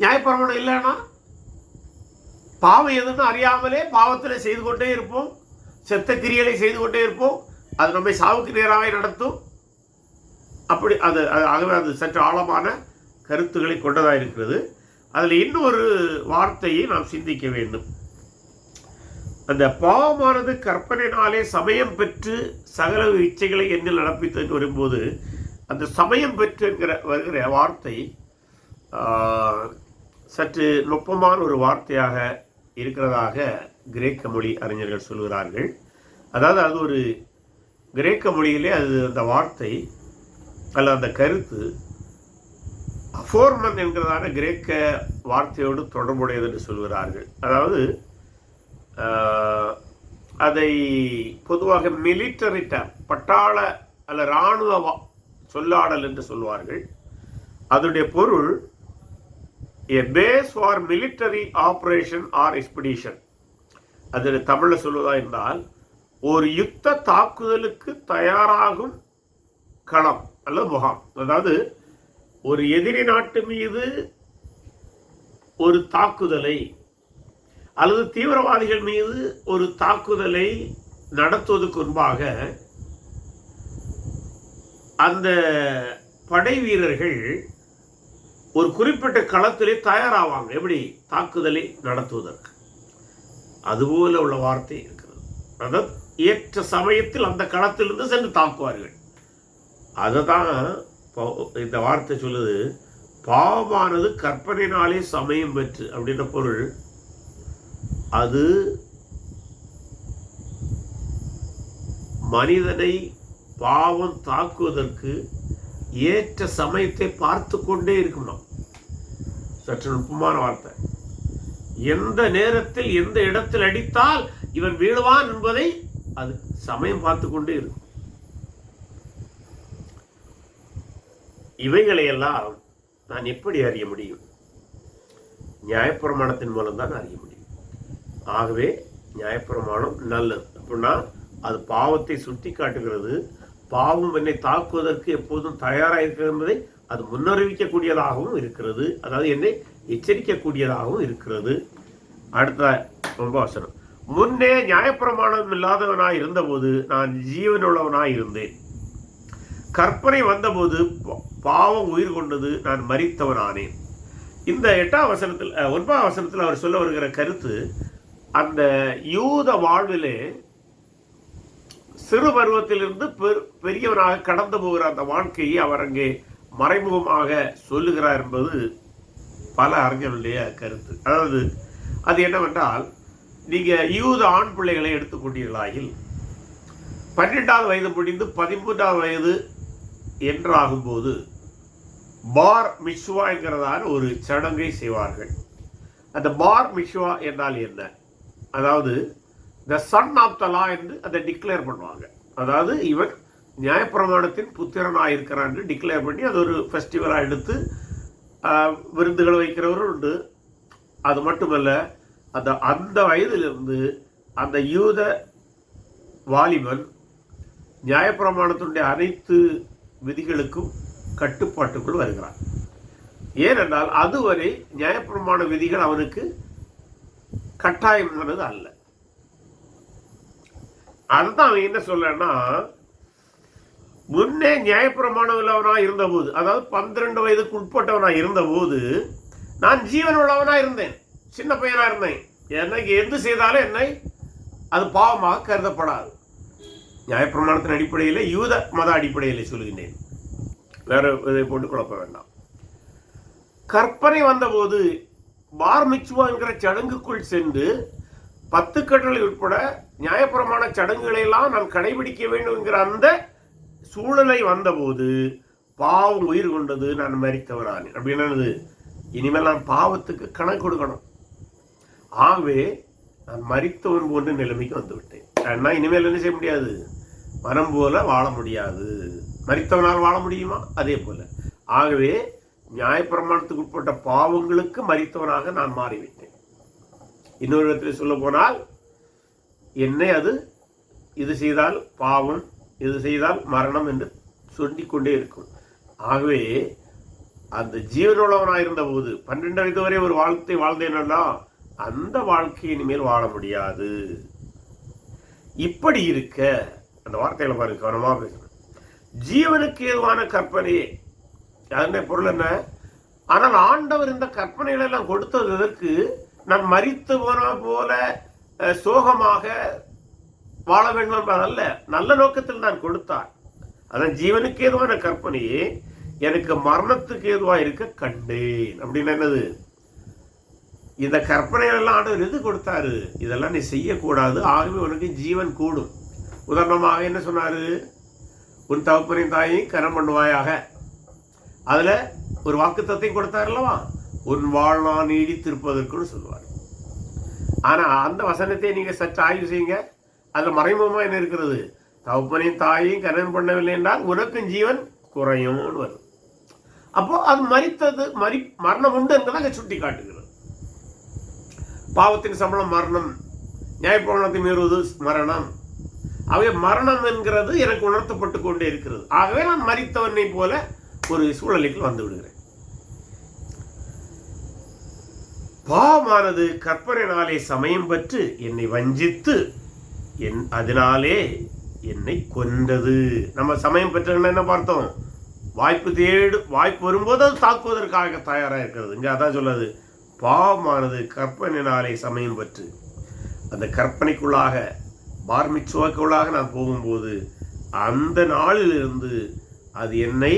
நியாயப்பிரமாணம் இல்லைன்னா பாவம் எதுன்னு அறியாமலே பாவத்தில் செய்து கொண்டே இருப்போம். செத்த கிரியலை செய்து கொண்டே இருப்போம். அது நம்மை சாவுக்கு நேராக நடத்தும். அப்படி அது ஆகவே அது சற்று ஆழமான கருத்துக்களை கொண்டதாக இருக்கிறது. அதில் இன்னொரு வார்த்தையை நாம் சிந்திக்க வேண்டும். அந்த பாவமானது கற்பனையினாலே சமயம் பெற்று சகல இச்சைகளை என்னில் நடப்பித்து வரும்போது, அந்த சமயம் பெற்று வருகிற வார்த்தை சற்று நுட்பமான ஒரு வார்த்தையாக இருக்கிறதாக கிரேக்க மொழி அறிஞர்கள் சொல்கிறார்கள். அதாவது அது ஒரு கிரேக்க மொழியிலே அந்த வார்த்தை அல்ல அந்த கருத்து அஃபோர்மன் என்கிறதான கிரேக்க வார்த்தையோடு தொடர்புடையது என்று சொல்கிறார்கள். அதாவது அதை பொதுவாக மிலிட்டரி டேம், பட்டாள அல்ல இராணுவ சொல்லாடல் என்று சொல்வார்கள். அதனுடைய பொருள் a base for military operation or expedition. அது தமிழில் சொல்வதா இருந்தால், ஒரு யுத்த தாக்குதலுக்கு தயாராகும் களம் அல்லது முகாம். அதாவது ஒரு எதிரி நாட்டு மீது ஒரு தாக்குதலை அல்லது தீவிரவாதிகள் மீது ஒரு தாக்குதலை நடத்துவதற்கு முன்பாக அந்த படை வீரர்கள் ஒரு குறிப்பிட்ட களத்திலே தயாராவாங்க. எப்படி? தாக்குதலை நடத்துவதற்கு. அதுபோல உள்ள வார்த்தை இருக்கிறது. அதாவது ஏற்ற சமயத்தில் அந்த களத்திலிருந்து சென்று தாக்குவார்கள். அதுதான் இந்த வார்த்தை சொல்லுது. பாவமானது கற்பனையினாலே சமயம் பெற்று அப்படின்ற பொருள், அது மனிதனை பாவம் தாக்குவதற்கு ஏற்ற சமயத்தை பார்த்து கொண்டே இருக்கணும். சற்று நுட்பமான வார்த்தை. எந்த நேரத்தில் எந்த இடத்தில் அடித்தால் இவன் வீழுவான் என்பதை அது சமயம் பார்த்து கொண்டே இருக்கும். இவைகளையெல்லாம் நான் எப்படி அறிய முடியும்? நியாயப்பிரமாணத்தின் மூலம் தான் அறிய முடியும். ஆகவே நியாயப்பிரமாணம் நல்லது. அப்படின்னா அது பாவத்தை சுட்டி காட்டுகிறது. பாவம் என்னை தாக்குவதற்கு எப்போதும் தயாராக இருக்கிறது என்பதை அது முன்னறிவிக்கக்கூடியதாகவும் இருக்கிறது. அதாவது என்னை எச்சரிக்கக்கூடியதாகவும் இருக்கிறது. அடுத்த ரொம்ப வசனம். முன்னே நியாயப்பிரமாணம் இல்லாதவனாய் இருந்தபோது நான் ஜீவனுள்ளவனாய் இருந்தேன். கற்பனை வந்தபோது பாவம் உயிர் கொண்டது, நான் மரித்தவனானேன். இந்த 8ஆம் வசனத்தில் 9ஆம் வசனத்தில் அவர் சொல்ல வருகிற கருத்து, அந்த யூத வாழ்விலே சிறு பருவத்திலிருந்து பெரியவனாக கடந்து போகிற அந்த வாழ்க்கையை அவர் அங்கே மறைமுகமாக சொல்லுகிறார் என்பது பல அறிஞர்களுடைய கருத்து. அதாவது அது என்னவென்றால், நீங்க யூத ஆண் பிள்ளைகளை எடுத்துக்கொண்டீர்களாயில் 12வது வயது முடிந்து 13வது வயது என்றாகும்போது பார் மிஷ்வா என்கிறதான ஒரு சடங்கை செய்வார்கள். அந்த பார் மிஷ்வா என்றால் என்ன? அதாவது த சன் ஆஃப் த லா என்று அதை டிக்ளேர் பண்ணுவாங்க. அதாவது இவன் நியாயப்பிரமாணத்தின் புத்திரனாக இருக்கிறான் என்று டிக்ளேர் பண்ணி அது ஒரு ஃபெஸ்டிவலாக எடுத்து விருந்துகளை வைக்கிறவரும் உண்டு. அது மட்டுமல்ல, அந்த வயதிலிருந்து அந்த யூத வாலிபன் நியாயப்பிரமாணத்தினுடைய அனைத்து விதிகளுக்கும் கட்டுப்பாட்டுக்குள் வருகிறான். ஏனென்றால் அதுவரை நியாயப்பிரமாண விதிகள் அவனுக்கு கட்டாயமானது அல்ல. அதுதான் அவன் என்ன சொல்லனா, முன்னே நியாயப்பிரமாணம் உள்ளவனாக இருந்தபோது, அதாவது 12 வயதுக்கு உட்பட்டவனாக இருந்தபோது நான் ஜீவன் உள்ளவனாக இருந்தேன், சின்ன பையனாக இருந்தேன். எனக்கு எது செய்தாலும் என்னை அது பாவமாக கருதப்படாது. நியாயப்பிரமாணத்தின் அடிப்படையில், யூத மத அடிப்படையில் சொல்லுகின்றேன், வேற இதை போட்டு குழப்ப வேண்டாம். கற்பனை வந்தபோது பார் மிச்வா என்கிற சடங்குக்குள் சென்று 10 கட்டளை உட்பட நியாயப்பிரமாண சடங்குகளை எல்லாம் நான் கடைபிடிக்க வேண்டும் என்கிற அந்த சூழலை வந்தபோது பாவம் உயிர் கொண்டது, நான் மரித்தவனானேன். அப்படின்னது இனிமேல் நான் பாவத்துக்கு கணக்கு கொடுக்கணும். ஆகவே நான் மரித்தவன் போன்ற நிலைமைக்கு வந்து விட்டேன். ஏன்னா இனிமேல் என்ன செய்ய முடியாது, மனம் போல வாழ முடியாது. மரித்தவனால் வாழ முடியுமா? அதே போல. ஆகவே நியாயப்பிரமாணத்துக்கு உட்பட்ட பாவங்களுக்கு மரித்தவனாக நான் மாறிவிட்டேன். இன்னொரு இடத்தில் சொல்ல போனால், என்னை அது இது செய்தால் பாவம், இது செய்தால் மரணம் என்று சொல்லிக்கொண்டே இருக்கும். ஆகவே அந்த ஜீவனுள்ளவனாக இருந்த போது 12 வயது வரை ஒரு வாழ்க்கை வாழ்ந்தேன்னா அந்த வாழ்க்கையை இனிமேல் வாழ முடியாது. இப்படி இருக்க, அந்த வார்த்தைகளை பாருங்க, கவனமாக பேசணும். ஜீவனுக்கு ஏதுவான கற்பனையே, அதனுடைய பொருள் என்ன? ஆனால் ஆண்டவர் இந்த கற்பனைகளை எல்லாம் கொடுத்தது எதற்கு? நான் மரித்து போன போல சோகமாக வாழ வேண்டும் என்பதல்ல, நல்ல நோக்கத்தில் நான் கொடுத்தார். அதான் ஜீவனுக்கு ஏதுவான கற்பனையே எனக்கு மரணத்துக்கு ஏதுவாக இருக்க கண்டேன். அப்படின்னு என்னது? இந்த கற்பனைகள் எல்லாம் ஆண்டவர் எது கொடுத்தாரு? இதெல்லாம் நீ செய்யக்கூடாது, ஆகவே உனக்கு ஜீவன் கூடும். உதாரணமாக என்ன சொன்னாரு? உன் தகப்பனின் தாயை கனம் பண்ணுவாயாக. அதுல ஒரு வாக்குத்தத்தை கொடுத்தார் அல்லவா, உன் வாழ்நாள் நீடித்திருப்பதற்குன்னு சொல்லுவார். ஆனா அந்த வசனத்தை நீங்க சற்று ஆய்வு செய்யுங்க. அதுல மறைமுகமா என்ன இருக்கிறது? தகப்பனின் தாயையும் கனம் பண்ணவில்லை என்றால் உனக்கும் ஜீவன் குறையும் வரும். அப்போ அது மரித்தது, மரணம் உண்டு என்பதாக சுட்டி காட்டுகிறது. பாவத்தின் சம்பளம் மரணம், நியாயப்பிரமாணத்தை மீறுவது மரணம். ஆகவே மரணம் என்கிறது எனக்கு உணர்த்தப்பட்டு கொண்டே இருக்கிறது. ஆகவே நான் மரித்தவனை போல ஒரு சூழலுக்கு வந்து விடுகிறேன். பாவமானது கற்பனையினாலே சமயம் பெற்று என்னை வஞ்சித்து அதனாலே என்னை கொண்டது. நம்ம சமயம் பெற்றோம்னா என்ன பார்த்தோம்? வாய்ப்பு வரும்போது அது தாக்குவதற்காக தயாராக இருக்கிறது. இங்க அதான் சொல்லுது, பாவமானது கற்பனையினாலே சமயம் பெற்று, அந்த கற்பனைக்குள்ளாக பார்மிச்சுவாக்குள்ளாக நான் போகும்போது அந்த நாளிலிருந்து அது என்னை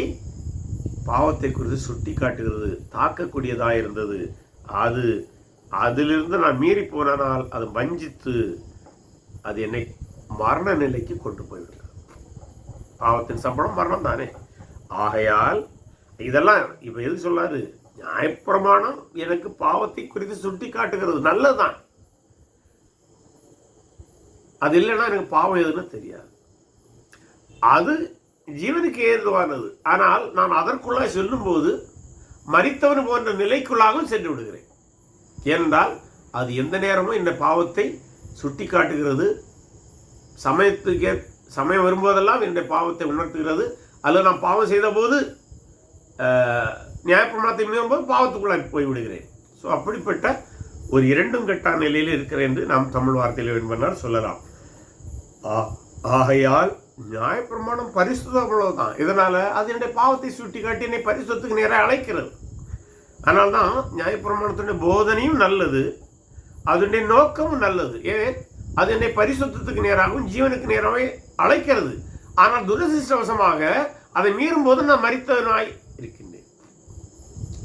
பாவத்தை குறித்து சுட்டி காட்டுகிறது, தாக்கக்கூடியதாக இருந்தது. அதிலிருந்து நான் மீறி போனால் அது வஞ்சித்து அது என்னை மரண நிலைக்கு கொண்டு போய்விடுகிறது. பாவத்தின் சம்பளம் மரணம் தானே. ஆகையால் இதெல்லாம் இப்ப எது சொல்லாது? நியாயப்பிரமாணம் எனக்கு பாவத்தை குறித்து சுட்டி காட்டுகிறது, நல்லதுதான். அது இல்லைன்னா எனக்கு பாவம் எதுன்னு தெரியாது. அது ஜீவனுக்கு ஏதுவானது. ஆனால் நான் அதற்குள்ளாக செல்லும் போது மரித்தவன் போன்ற நிலைக்குள்ளாகவும் சென்று விடுகிறேன். ஏனென்றால் அது எந்த நேரமும் இந்த பாவத்தை சுட்டி காட்டுகிறது. சமயம் வரும்போதெல்லாம் என்னுடைய பாவத்தை உணர்த்துகிறது. அல்லது நான் பாவம் செய்த போது நியாயப்பிரமாணத்தை மீறும்போது பாவத்துக்குள்ளாக போய்விடுகிறேன். ஸோ அப்படிப்பட்ட ஒரு இரண்டும் கெட்ட நிலையில் இருக்கிறேன் என்று நாம் தமிழ் வார்த்தையில் வேண்டுமென்றால் சொல்லலாம். ஆகையால் நியாயப்பிரமாணம் பரிசுத்தம் அவ்வளவுதான். இதனால அது என்னுடைய பாவத்தை சுட்டி காட்டி என்னை பரிசுத்தத்துக்கு நேராக அழைக்கிறது. அதனால்தான் நியாயப்பிரமாணத்தினுடைய போதனையும் நல்லது, அதனுடைய நோக்கமும் நல்லது. ஏன்? அது என்னை பரிசுத்தத்துக்கு நேராகவும் ஜீவனுக்கு நேராகவே அழைக்கிறது. ஆனால் துரதிர்ஷ்டவசமாக அதை மீறும் போது நான் மரித்தவனாய் இருக்கின்றேன்.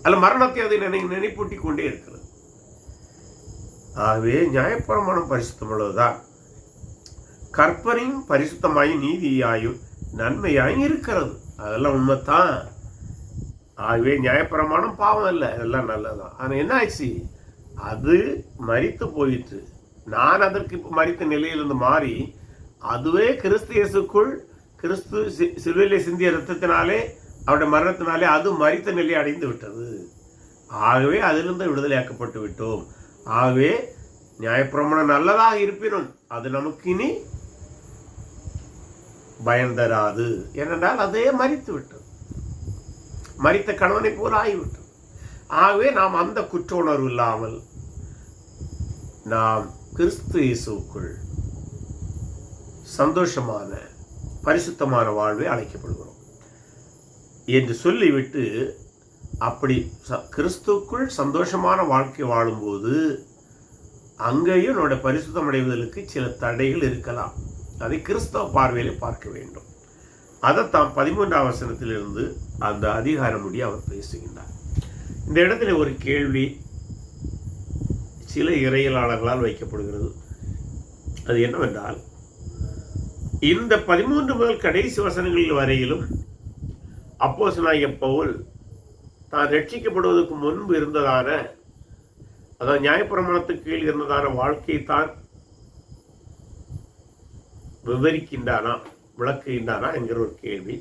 அல்ல மரணத்தை அதை நினைப்பூட்டி கொண்டே இருக்கிறது. ஆகவே நியாயப்பிரமாணம் பரிசுத்தமுள்ளதுதான். கற்பனையும் பரிசுத்தமாயும் நீதியாயும் நன்மையாயும் இருக்கிறது. அதெல்லாம் உண்மைத்தான். ஆகவே நியாயப்பிரமாணம் பாவம் அல்ல, அதெல்லாம் நல்லதுதான். ஆனால் என்ன ஆச்சு, அது மரித்து போயிற்று. நான் அதற்கு மரித்த நிலையிலிருந்து மாறி அதுவே கிறிஸ்து இயேசுக்குள் கிறிஸ்து சிலுவையிலே சிந்திய இரத்தத்தினாலே அவருடைய மரணத்தினாலே அது மரித்த நிலையை அடைந்து விட்டது. ஆகவே அதிலிருந்து விடுதலையாக்கப்பட்டு விட்டோம். ஆகவே நியாயப்பிரமாணம் நல்லதாக இருப்பினும் அது நமக்கு இனி பயன் தராது. ஏனென்றால் அதே மரித்து விட்டது, மரித்த கணவனை போல ஆகிவிட்டது. ஆகவே நாம் அந்த குற்ற உணர்வு இல்லாமல் நாம் கிறிஸ்து இயேசுக்குள் சந்தோஷமான பரிசுத்தமான வாழ்வை அழைக்கப்படுகிறோம் என்று சொல்லிவிட்டு, அப்படி கிறிஸ்துக்குள் சந்தோஷமான வாழ்க்கை வாழும்போது அங்கேயும் நம்முடைய பரிசுத்தம் அடைவதற்கு சில தடைகள் இருக்கலாம். அதை கிறிஸ்தவ பார்வையில் பார்க்க வேண்டும். அதைத்தான் 13ஆம் வசனத்திலிருந்து அந்த அதிகாரம் முடிய அவர் பேசுகின்றார். இந்த இடத்துல ஒரு கேள்வி சில இறையலாளர்களால் வைக்கப்படுகிறது. அது என்னவென்றால், இந்த 13 முதல் கடைசி வசனங்களில் வரையிலும் அப்போஸ்தலனாகிய பவுல் தான் ரட்சிக்கப்படுவதற்கு முன்பு இருந்ததான, அதாவது நியாயப்பிரமாணத்துக்கு கீழ் இருந்ததான வாழ்க்கையை தான் விவரிக்கின்றானா, விளக்குகின்றானா என்கிற ஒரு கேள்வி.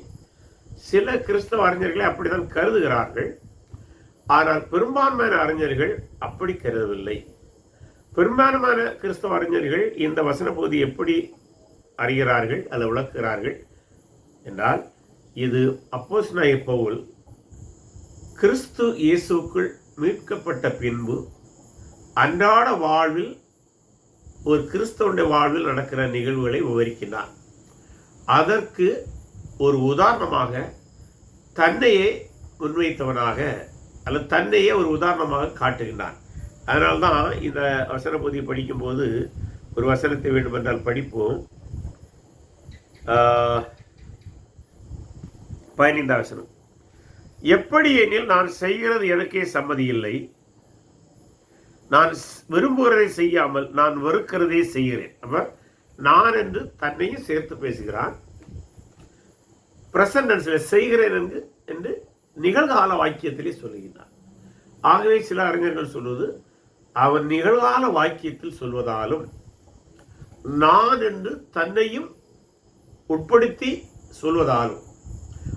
சில கிறிஸ்தவ அறிஞர்களை அப்படித்தான் கருதுகிறார்கள். ஆனால் பெரும்பான்மையான அறிஞர்கள் அப்படி கருதவில்லை. பெரும்பான்மையான கிறிஸ்தவ அறிஞர்கள் இந்த வசன பகுதி எப்படி அறிகிறார்கள் அல்லது விளக்குகிறார்கள் என்றால், இது அப்போஸ்தலனாகிய பவுல் கிறிஸ்து இயேசுக்குள் மீட்கப்பட்ட பின்பு அன்றாட வாழ்வில் ஒரு கிறிஸ்தவனுடைய வாழ்வில் நடக்கிற நிகழ்வுகளை விவரிக்கின்றார். அதற்கு ஒரு உதாரணமாக தன்னையே முன்வைத்தவனாக அல்லது தன்னையே ஒரு உதாரணமாக காட்டுகின்றான். அதனால்தான் இந்த வசன பகுதியை படிக்கும்போது ஒரு வசனத்தை வேண்டுமென்றால் படிப்போம். 15ஆம் வசனம், எப்படி எனில் நான் செய்கிறது எனக்கே சம்மதி இல்லை, நான் விரும்புகிறதை செய்யாமல் நான் வெறுக்கிறதே செய்கிறேன். அப்ப நான் என்று தன்னையும் சேர்த்து பேசுகிறான். பிரசன்ட் செய்கிறேன் என்று நிகழ்கால வாக்கியத்திலே சொல்லுகிறான். ஆகவே சில அறிஞர்கள் சொல்வது, அவன் நிகழ்கால வாக்கியத்தில் சொல்வதாலும் நான் என்று தன்னையும் உட்படுத்தி சொல்வதாலும்,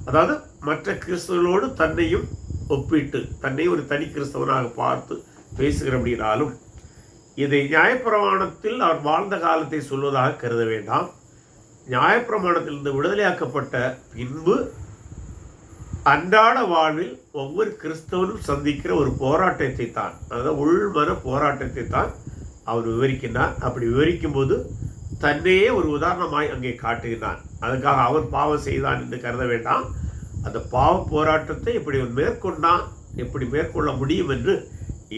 அதாவது மற்ற கிறிஸ்தவர்களோடு தன்னையும் ஒப்பிட்டு தன்னை ஒரு தனி கிறிஸ்தவனாக பார்த்து பேசுகிறபடினாலும் இதை நியாயப்பிரமாணத்தில் அவர் வாழ்ந்த காலத்தை சொல்வதாக கருத வேண்டாம். நியாயப்பிரமாணத்திலிருந்து விடுதலையாக்கப்பட்ட பின்பு அன்றாட வாழ்வில் ஒவ்வொரு கிறிஸ்தவனும் சந்திக்கிற ஒரு போராட்டத்தை தான், அதாவது உள்மன போராட்டத்தை தான் அவர் விவரிக்கின்றார். அப்படி விவரிக்கும் போது தன்னையே ஒரு உதாரணமாய் அங்கே காட்டுகிறான். அதுக்காக அவன் பாவம் செய்தான் என்று கருத வேண்டாம். அந்த பாவ போராட்டத்தை எப்படி மேற்கொண்டான், எப்படி மேற்கொள்ள முடியும் என்று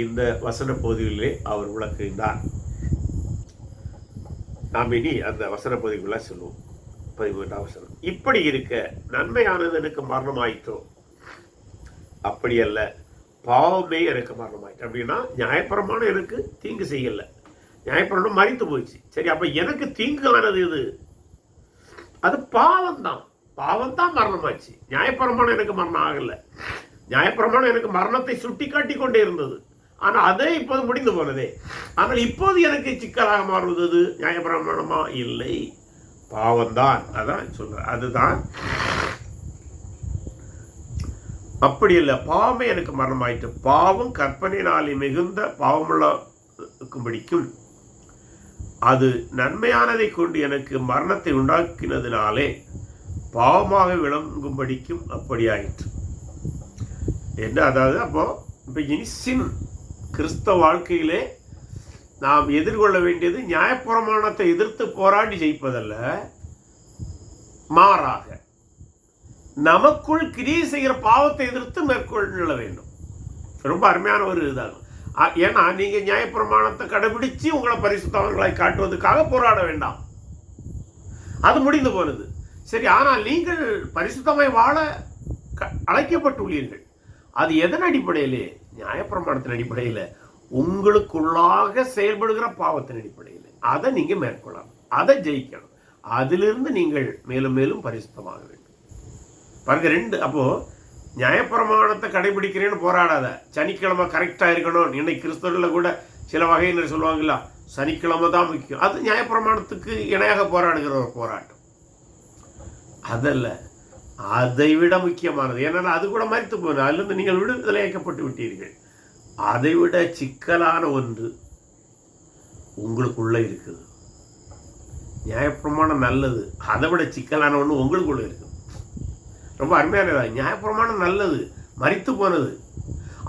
இந்த வசன பகுதிகளிலே அவர் விளக்குகின்றார். நாம் இனி அந்த வசன பகுதிக்குள்ள சொல்லுவோம். 13ஆம் வசனம், இப்படி இருக்க நன்மையானது எனக்கு மரணமாயிற்றோ, அப்படி அல்ல, பாவமே எனக்கு மரணமாயிற்று. அப்படின்னா நியாயப்பிரமாணம் எனக்கு தீங்கு செய்யல, நியாயப்பிரமாணம் மரித்து போயிடுச்சு. சரி, அப்ப எனக்கு தீங்கு ஆனது இது, அது பாவம்தான். பாவம்தான் மரணமாச்சு. நியாயப்பிரமாணம் எனக்கு மரணம் ஆகல. நியாயப்பிரமாணம் எனக்கு மரணத்தை சுட்டி காட்டி கொண்டே இருந்தது. ஆனால் அதே இப்போது முடிந்து போனதே. ஆனால் இப்போது எனக்கு சிக்கலாக மாறுவது நியாயப்பிரமாணமா? இல்லை, பாவம்தான். அதான் சொல்ற, அதுதான். அப்படி இல்லை, பாவமே எனக்கு மரணமாயிற்று. பாவம் கற்பனையினாலே மிகுந்த பாவமுள்ளக்கும்படிக்கும் அது நன்மையானதை கொண்டு எனக்கு மரணத்தை உண்டாக்கினதினாலே பாவமாக விளங்கும்படிக்கும் அப்படியாயிற்று. என்ன, அதாவது அப்போ இப்போ இனிசின் கிறிஸ்தவ வாழ்க்கையிலே நாம் எதிர்கொள்ள வேண்டியது நியாயப்பிரமாணத்தை எதிர்த்து போராடி ஜெயிப்பதல்ல, மாறாக நமக்குள் கிரியை செய்கிற பாவத்தை எதிர்த்து மேற்கொள்ள வேண்டும். ரொம்ப அருமையான ஒரு இதாகும். ஏன்னா நீங்க நியாயப்பிரமாணத்தை கடைபிடிச்சு உங்களை பரிசுத்தவான்களாய் காட்டுவதற்காக போராட வேண்டாம், அது முடிந்து போனது. சரி, ஆனால் நீங்கள் பரிசுத்தமாய் வாழ அழைக்கப்பட்டுள்ளீர்கள். அது எதன் அடிப்படையிலே? நியாயப்பிரமாணத்தின் அடிப்படையில், உங்களுக்குள்ளாக செயல்படுகிற பாவத்தின் அடிப்படையில். அதை நீங்க மேற்கொள்ளலாம், அதை ஜெயிக்கணும். அதிலிருந்து நீங்கள் மேலும் மேலும் பரிசுத்தமாக வேண்டும். பாருங்க, ரெண்டு. அப்போ நியாயப்பிரமாணத்தை கடைபிடிக்கிறேன்னு போராடாத. சனிக்கிழமை கரெக்டா இருக்கணும். இன்னைக்கு கிறிஸ்தவர்கள் கூட சில வகையினர் சொல்லுவாங்களா, சனிக்கிழமை தான் முக்கியம். அது நியாயப்பிரமாணத்துக்கு இணையாக போராடுகிற ஒரு போராட்டம். அதல்ல, அதை விட முக்கியமானது. ஏன்னா அது கூட மரித்து போனது, அதிலிருந்து நீங்கள் விடுதலையாக்கப்பட்டு விட்டீர்கள். அதை விட சிக்கலான ஒன்று உங்களுக்குள்ள இருக்குது. நியாயப்பிரமாணம் நல்லது, அதை விட சிக்கலான ஒன்று உங்களுக்குள்ள இருக்குது. ரொம்ப அருமையானதா. நியாயப்பிரமாணம் நல்லது, மரித்து போனது.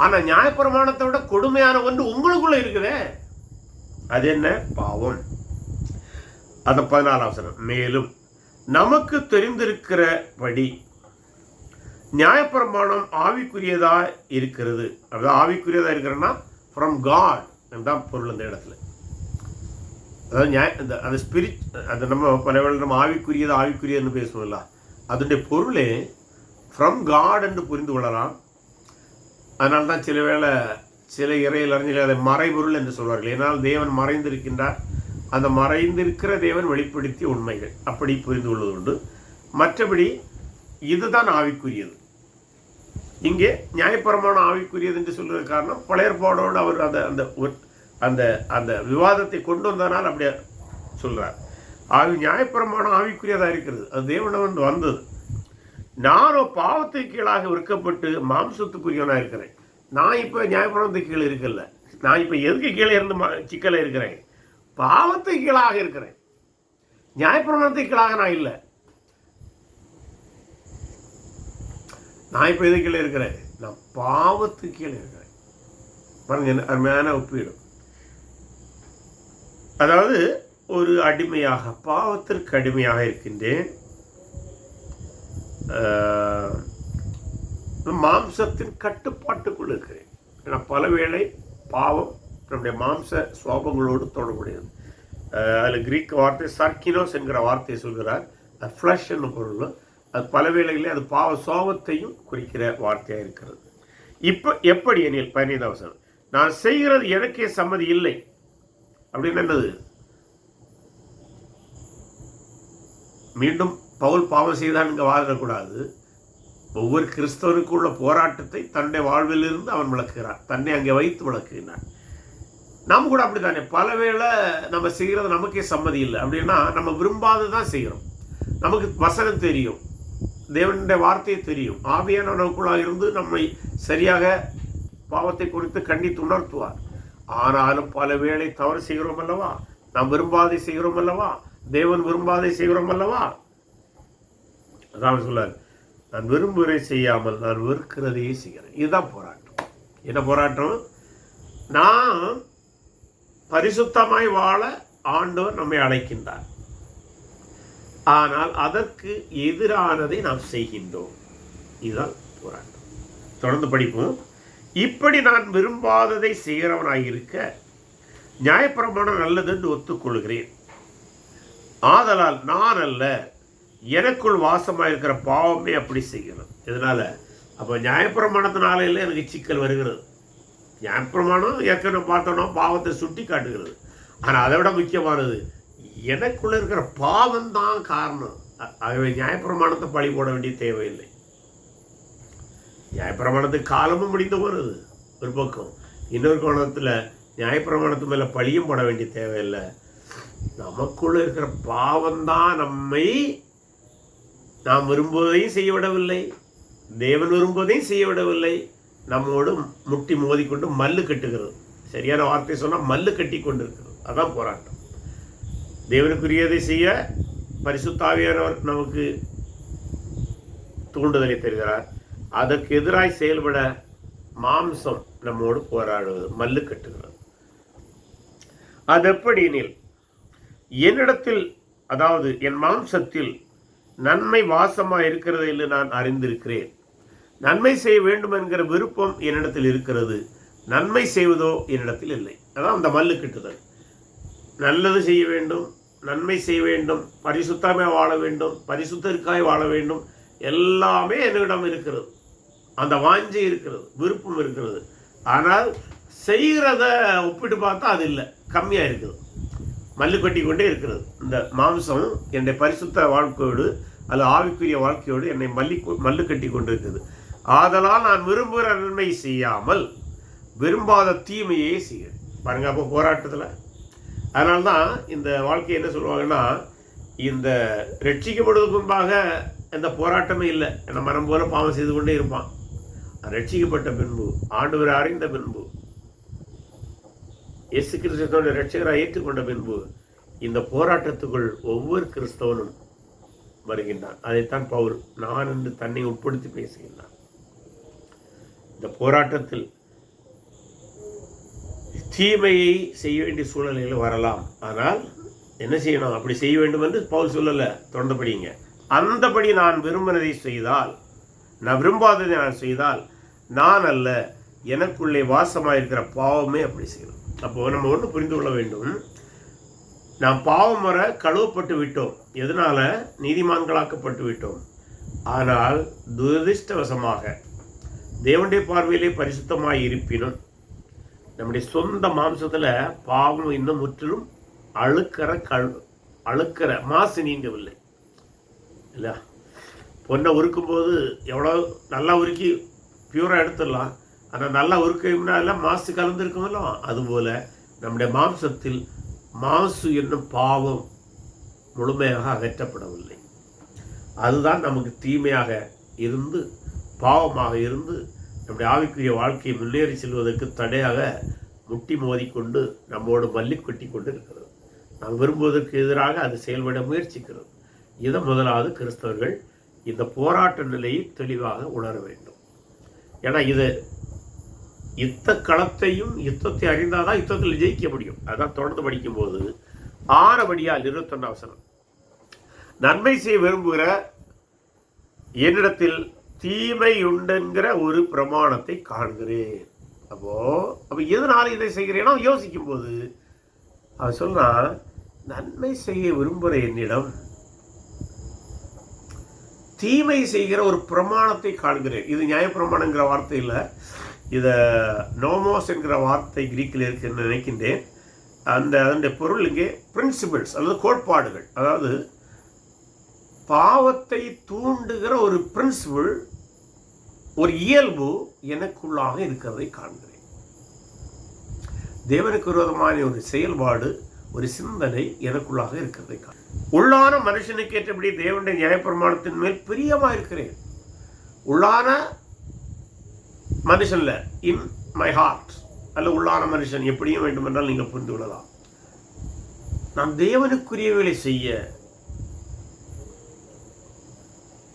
ஆனா நியாயப்பிரமாணத்தை விட கொடுமையான ஒன்று உங்களுக்குள்ள இருக்குதே, அது என்ன? பாவம். அந்த 14ஆம் வசனம், மேலும் நமக்கு தெரிந்திருக்கிறபடி நியாயப்பிரமாணம் ஆவிக்குரியதா இருக்கிறது. அதாவது ஆவிக்குரியதா இருக்கிறன்னா ஃப்ரம் காட் தான் பொருள் அந்த இடத்துல. அதாவது அந்த ஸ்பிரிட், அது நம்ம பல வேளை நம்ம ஆவிக்குரியதுன்னு பேசுவோம்ல, அதனுடைய பொருளே ஃப்ரம் காட் என்று புரிந்து கொள்ளலாம். அதனால தான் சில வேளை சில இறையில் அறிஞர்கள் அதை மறைபொருள் என்று சொல்வார்கள். ஏன்னால் தேவன் மறைந்திருக்கின்றார், அந்த மறைந்திருக்கிற தேவன் வெளிப்படுத்திய உண்மைகள், அப்படி புரிந்து கொள்வது உண்டு. மற்றபடி இதுதான் ஆவிக்குரியது. இங்கே நியாயப்பிரமாணம் ஆவிக்குரியது என்று சொல்வது காரணம், பழைய ஏற்பாடோடு அவர் அந்த அந்த அந்த விவாதத்தை கொண்டு வந்தனால் அப்படியே சொல்றார். நியாயப்பிரமாணம் ஆவிக்குரியதாக இருக்கிறது, அது தேவனவன் வந்தது. நானும் பாவத்தை கீழாக விற்கப்பட்டு மாம்சத்துக்குரியவனாக இருக்கிறேன். நான் இப்போ நியாயப்பிரமாணத்துக்கு கீழே இருக்கல. நான் இப்போ எதுக்கு கீழே இருந்து சிக்கல இருக்கிறேன்? பாவத்தை கீழாக இருக்கிறேன். நியாயப்பிரமாணத்தை கீழாக நான் இல்லை. நான் இப்போ எது கீழே இருக்கிறேன்? நான் பாவத்துக்கு கீழே இருக்கிறேன். பாருங்க, அருமையான ஒப்பீடு. அதாவது ஒரு அடிமையாக, பாவத்திற்கு அடிமையாக இருக்கின்றேன். மாம்சத்தின் கட்டுப்பாட்டுக்குள் இருக்கிறேன். ஏன்னா பல வேளை பாவம் நம்முடைய மாம்ச சுவாபங்களோடு தொடர்புடையது. அதில் கிரீக் வார்த்தை சர்க்கினோஸ் என்கிற வார்த்தையை சொல்கிறார். அது ஃப்ளஷ் என்னும் பொருள். அது பல வேளைகளில் அது பாவ சுவாபத்தையும் குறிக்கிற வார்த்தையாக இருக்கிறது. இப்போ எப்படி எனில் 15ஆம் வசனம், நான் செய்கிறது எனக்கே சம்மதி இல்லை அப்படின்னு என்னது? மீண்டும் பவுல் பாவம் செய்தான் இங்கே வாதிடக்கூடாது. ஒவ்வொரு கிறிஸ்தவனுக்குள்ள போராட்டத்தை தன்னுடைய வாழ்விலிருந்து அவன் விளக்குகிறான், தன்னை அங்கே வைத்து விளக்குகிறான். நாம் கூட அப்படித்தானே, பல வேளை நம்ம செய்கிறது நமக்கே சம்மதி இல்லை. அப்படின்னா நம்ம விரும்பாததான் செய்கிறோம். நமக்கு வசனம் தெரியும், தேவனுடைய வார்த்தையை தெரியும், ஆவியானவனுக்குள்ளாக இருந்து நம்மை சரியாக பாவத்தை குறித்து கண்டித்து உணர்த்துவார். ஆனாலும் பல வேளை தவறு செய்கிறோம் அல்லவா, நாம் விரும்பாதை செய்கிறோம் அல்லவா, தேவன் விரும்பாதை செய்கிறோம் அல்லவா. அதான் சொல்லார், நான் விரும்புவதை செய்யாமல் நான் வெறுக்கிறதையே செய்கிறேன். இதுதான் போராட்டம். என்ன போராட்டம்? நாம் பரிசுத்தமாய் வாழ ஆண்டவர் நம்மை அழைக்கின்றார். ஆனால் அதற்கு எதிரானதை நாம் செய்கின்றோம். இதுதான் போராட்டம். தொடர்ந்து படிப்போம். இப்படி நான் விரும்பாததை செய்கிறவனாயிருக்க நியாயப்பிரமாணம் நல்லது என்று ஒத்துக்கொள்கிறேன். ஆதலால் நான் அல்ல, எனக்குள் வாசமாயிருக்கிற பாவமே அப்படி செய்கிறது. இதனால அப்போ நியாயப்பிரமாணத்தினால இல்லை எனக்கு சிக்கல் வருகிறது. நியாயப்பிரமாணம் ஏற்கனவே பார்த்தோன்னா பாவத்தை சுட்டி காட்டுகிறது. ஆனால் அதை விட முக்கியமானது எனக்குள்ள இருக்கிற பாவம் தான் காரணம். ஆகவே நியாயப்பிரமாணத்தை பழி போட வேண்டிய தேவையில்லை. நியாயப்பிரமாணத்துக்கு காலமும் முடிந்து போகிறது ஒரு பக்கம். இன்னொரு கோணத்தில் நியாயப்பிரமாணத்து மேலே பழியும் போட வேண்டிய தேவையில்லை. நமக்குள்ள இருக்கிற பாவம்தான் நம்மை நாம் விரும்புவதையும் செய்ய விடவில்லை, தேவன் விரும்புவதையும் செய்ய விடவில்லை. நம்மோடு முட்டி மோதிக்கொண்டு மல்லு கட்டுகிறது. சரியான வார்த்தை சொன்னால் மல்லு கட்டி கொண்டு இருக்கிறது. அதான் போராட்டம். தேவனுக்குரியதை செய்ய பரிசுத்த ஆவியானவர் நமக்கு தூண்டுதலை தருகிறார். அதற்கு எதிராய் செயல்பட மாம்சம் நம்மோடு போராடுவது, மல்லு கட்டுகிறது. அது எப்படி எனில், என்னிடத்தில், அதாவது என் மாம்சத்தில் நன்மை வாசமாக இருக்கிறது என்று நான் அறிந்திருக்கிறேன். நன்மை செய்ய வேண்டும் என்கிற விருப்பம் என்னிடத்தில் இருக்கிறது, நன்மை செய்வதோ என்னிடத்தில் இல்லை. அதான் அந்த மல்லு கட்டுதல். நல்லது செய்ய வேண்டும், நன்மை செய்ய வேண்டும், பரிசுத்தமாக வாழ வேண்டும், பரிசுத்தருக்காய் வாழ வேண்டும், எல்லாமே என்னிடம் இருக்கிறது. அந்த வாஞ்சை இருக்கிறது, விருப்பம் இருக்கிறது. ஆனால் செய்கிறத ஒப்பிட்டு பார்த்தா அது இல்லை, கம்மியாக இருக்குது, மல்லு கட்டி கொண்டே இருக்கிறது. இந்த மாம்சம் என்னுடைய பரிசுத்த வாழ்க்கையோடு அல்லது ஆவிக்குரிய வாழ்க்கையோடு என்னை மல்லு கட்டி கொண்டு இருக்குது. ஆதலால் நான் விரும்புகிற நன்மை செய்யாமல் விரும்பாத தீமையே செய்ய பாருங்க. அப்போ போராட்டத்தில் அதனால்தான் இந்த வாழ்க்கை என்ன சொல்லுவாங்கன்னா, இந்த ரட்சிக்கப்படுவதற்கு முன்பாக எந்த போராட்டமே இல்லை. நம்ம மனம் போல பாவம் செய்து கொண்டே இருப்பான். ரட்சிக்கப்பட்ட பின்பு, ஆண்டவரை அறிந்த பின்பு, இயேசு கிறிஸ்துவோட ரட்சகராக ஏற்றுக்கொண்ட பின்பு இந்த போராட்டத்துக்குள் ஒவ்வொரு கிறிஸ்தவனும் வருகின்றான். அதைத்தான் பவுல் நான் என்று தன்னை உட்படுத்தி பேசுகின்றான். இந்த போராட்டத்தில் தீமையை செய்ய வேண்டிய சூழ்நிலைகள் வரலாம். ஆனால் என்ன செய்யணும்? அப்படி செய்ய வேண்டும் என்று பவுல் சொல்லலை, தொடர்ந்தபடிங்க. அந்தபடி நான் விரும்பினதை செய்தால், நான் விரும்பாததை நான் செய்தால், நான் அல்ல, எனக்குள்ளே வாசமாயிருக்கிற பாவமே அப்படி செய்யணும். அப்போது நம்ம ஒன்று புரிந்து கொள்ள வேண்டும். நாம் பாவம் வர கழுவப்பட்டு விட்டோம். எதனால? நீதிமான்களாக்கப்பட்டு விட்டோம். ஆனால் துரதிர்ஷ்டவசமாக தேவனுடைய பார்வையிலே பரிசுத்தமாய் இருப்பினும் நம்முடைய சொந்த மாம்சத்தில் பாவம் இன்னும் முற்றிலும் அழுக்கிற மாசு நீங்கவில்லை. இல்லை, பொண்ணை உருக்கும்போது எவ்வளோ நல்லா உருக்கி பியூராக எடுத்துடலாம். ஆனால் நல்லா உருக்கம்னா எல்லாம் மாசு கலந்துருக்குமല്ലോ. அதுபோல் நம்முடைய மாம்சத்தில் மாசு என்னும் பாவம் முழுமையாக அகற்றப்படவில்லை. அதுதான் நமக்கு தீமையாக இருந்து, பாவமாக இருந்து, நம்முடைய ஆவிக்குரிய வாழ்க்கையை முன்னேறி செல்வதற்கு தடையாக முட்டி மோதிக்கொண்டு நம்மோடு மல்லி கொட்டி கொண்டு இருக்கிறது. நாம் விரும்புவதற்கு எதிராக அது செயல்பட முயற்சிக்கிறது. இதை முதலாவது கிறிஸ்தவர்கள் இந்த போராட்ட நிலையை தெளிவாக உணர வேண்டும். ஏன்னா இது யுத்த களத்தையும் யுத்தத்தை அறிந்தாதான் யுத்தத்தில் ஜெயிக்க முடியும். அதான் தொடர்ந்து படிக்கும்போது 21 நன்மை செய்ய விரும்புகிற என்னிடத்தில் தீமை உண்டுங்கிற ஒரு பிரமாணத்தை காண்கிறேன். அப்போ எதனால இதை செய்கிறேன்னா யோசிக்கும் போது அவன் சொல்றா, நன்மை செய்ய விரும்புகிற என்னிடம் தீமை செய்கிற ஒரு பிரமாணத்தை காண்கிறேன். இது நியாயப்பிரமாணங்கிற வார்த்தை இல்லை, இதை நோமோஸ் என்கிற வார்த்தை கிரீக்கில் இருக்குன்னு நினைக்கின்றேன். அதனுடைய பொருள் இங்கே பிரின்சிபிள்ஸ் அல்லது கோட்பாடுகள். அதாவது பாவத்தை தூண்டுகிற ஒரு பிரின்சிபிள், ஒரு இயல்பு எனக்குள்ளாக இருக்கிறதை காண்கிறேன். தேவனுக்கு விரோதமான ஒரு செயல்பாடு, ஒரு சிந்தனை எனக்குள்ளாக இருக்கிறதை காண்கிறேன். உள்ளான மனுஷனுக்கு ஏற்றபடி தேவனுடைய நியாயப்பிரமாணத்தின் மேல் பிரியமாக இருக்கிறேன். உள்ளான மனுஷன்ல, இன் மை ஹார்ட் அல்ல, உள்ளான மனுஷன் எப்படியும் வேண்டுமென்றால் நீங்கள் புரிந்து கொள்ளலாம். நான் தேவனுக்குரியவைகளை செய்ய,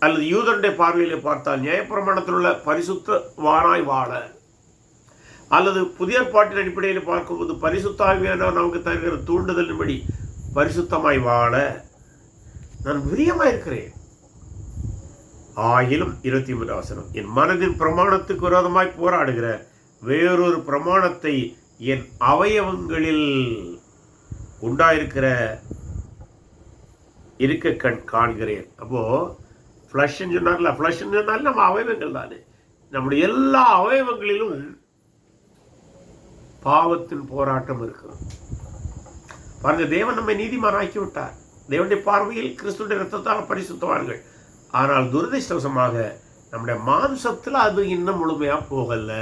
அல்லது யூதனுடைய பார்வையிலே பார்த்தால் நியாயப்பிரமாணத்தில் உள்ள பரிசுத்தவானாய் வாழ, அல்லது புதிய பாட்டின் அடிப்படையில் பார்க்கும்போது பரிசுத்தாவியானவர் நமக்கு தருகிற தூண்டுதலின்படி பரிசுத்தமாய் வாழ நான் பிரியமாக இருக்கிறேன். ஆயிலும் 23 என் மனதின் பிரமாணத்துக்கு விரோதமாய் போராடுகிற வேறொரு பிரமாணத்தை என் அவயவங்களில் உண்டாயிருக்கிற காண்கிறேன். அப்போ ஃப்ளஷ்ன்னு சொன்னார்ல, ஃப்ளஷ்ன்னு சொன்னாலும் நம்ம அவயவங்கள் தானே. நம்முடைய எல்லா அவயவங்களிலும் பாவத்தின் போராட்டம் இருக்கிறது. பாருங்க, தேவன் நம்மை நீதிமான் ஆக்கி விட்டார். தேவனுடைய பார்வையில் கிறிஸ்துடைய ரத்தத்தால் பரிசுத்தவான்கள். ஆனால் துரதிர்ஷ்டவசமாக நம்முடைய மாம்சத்தில் அது இன்னும் முழுமையா போகல.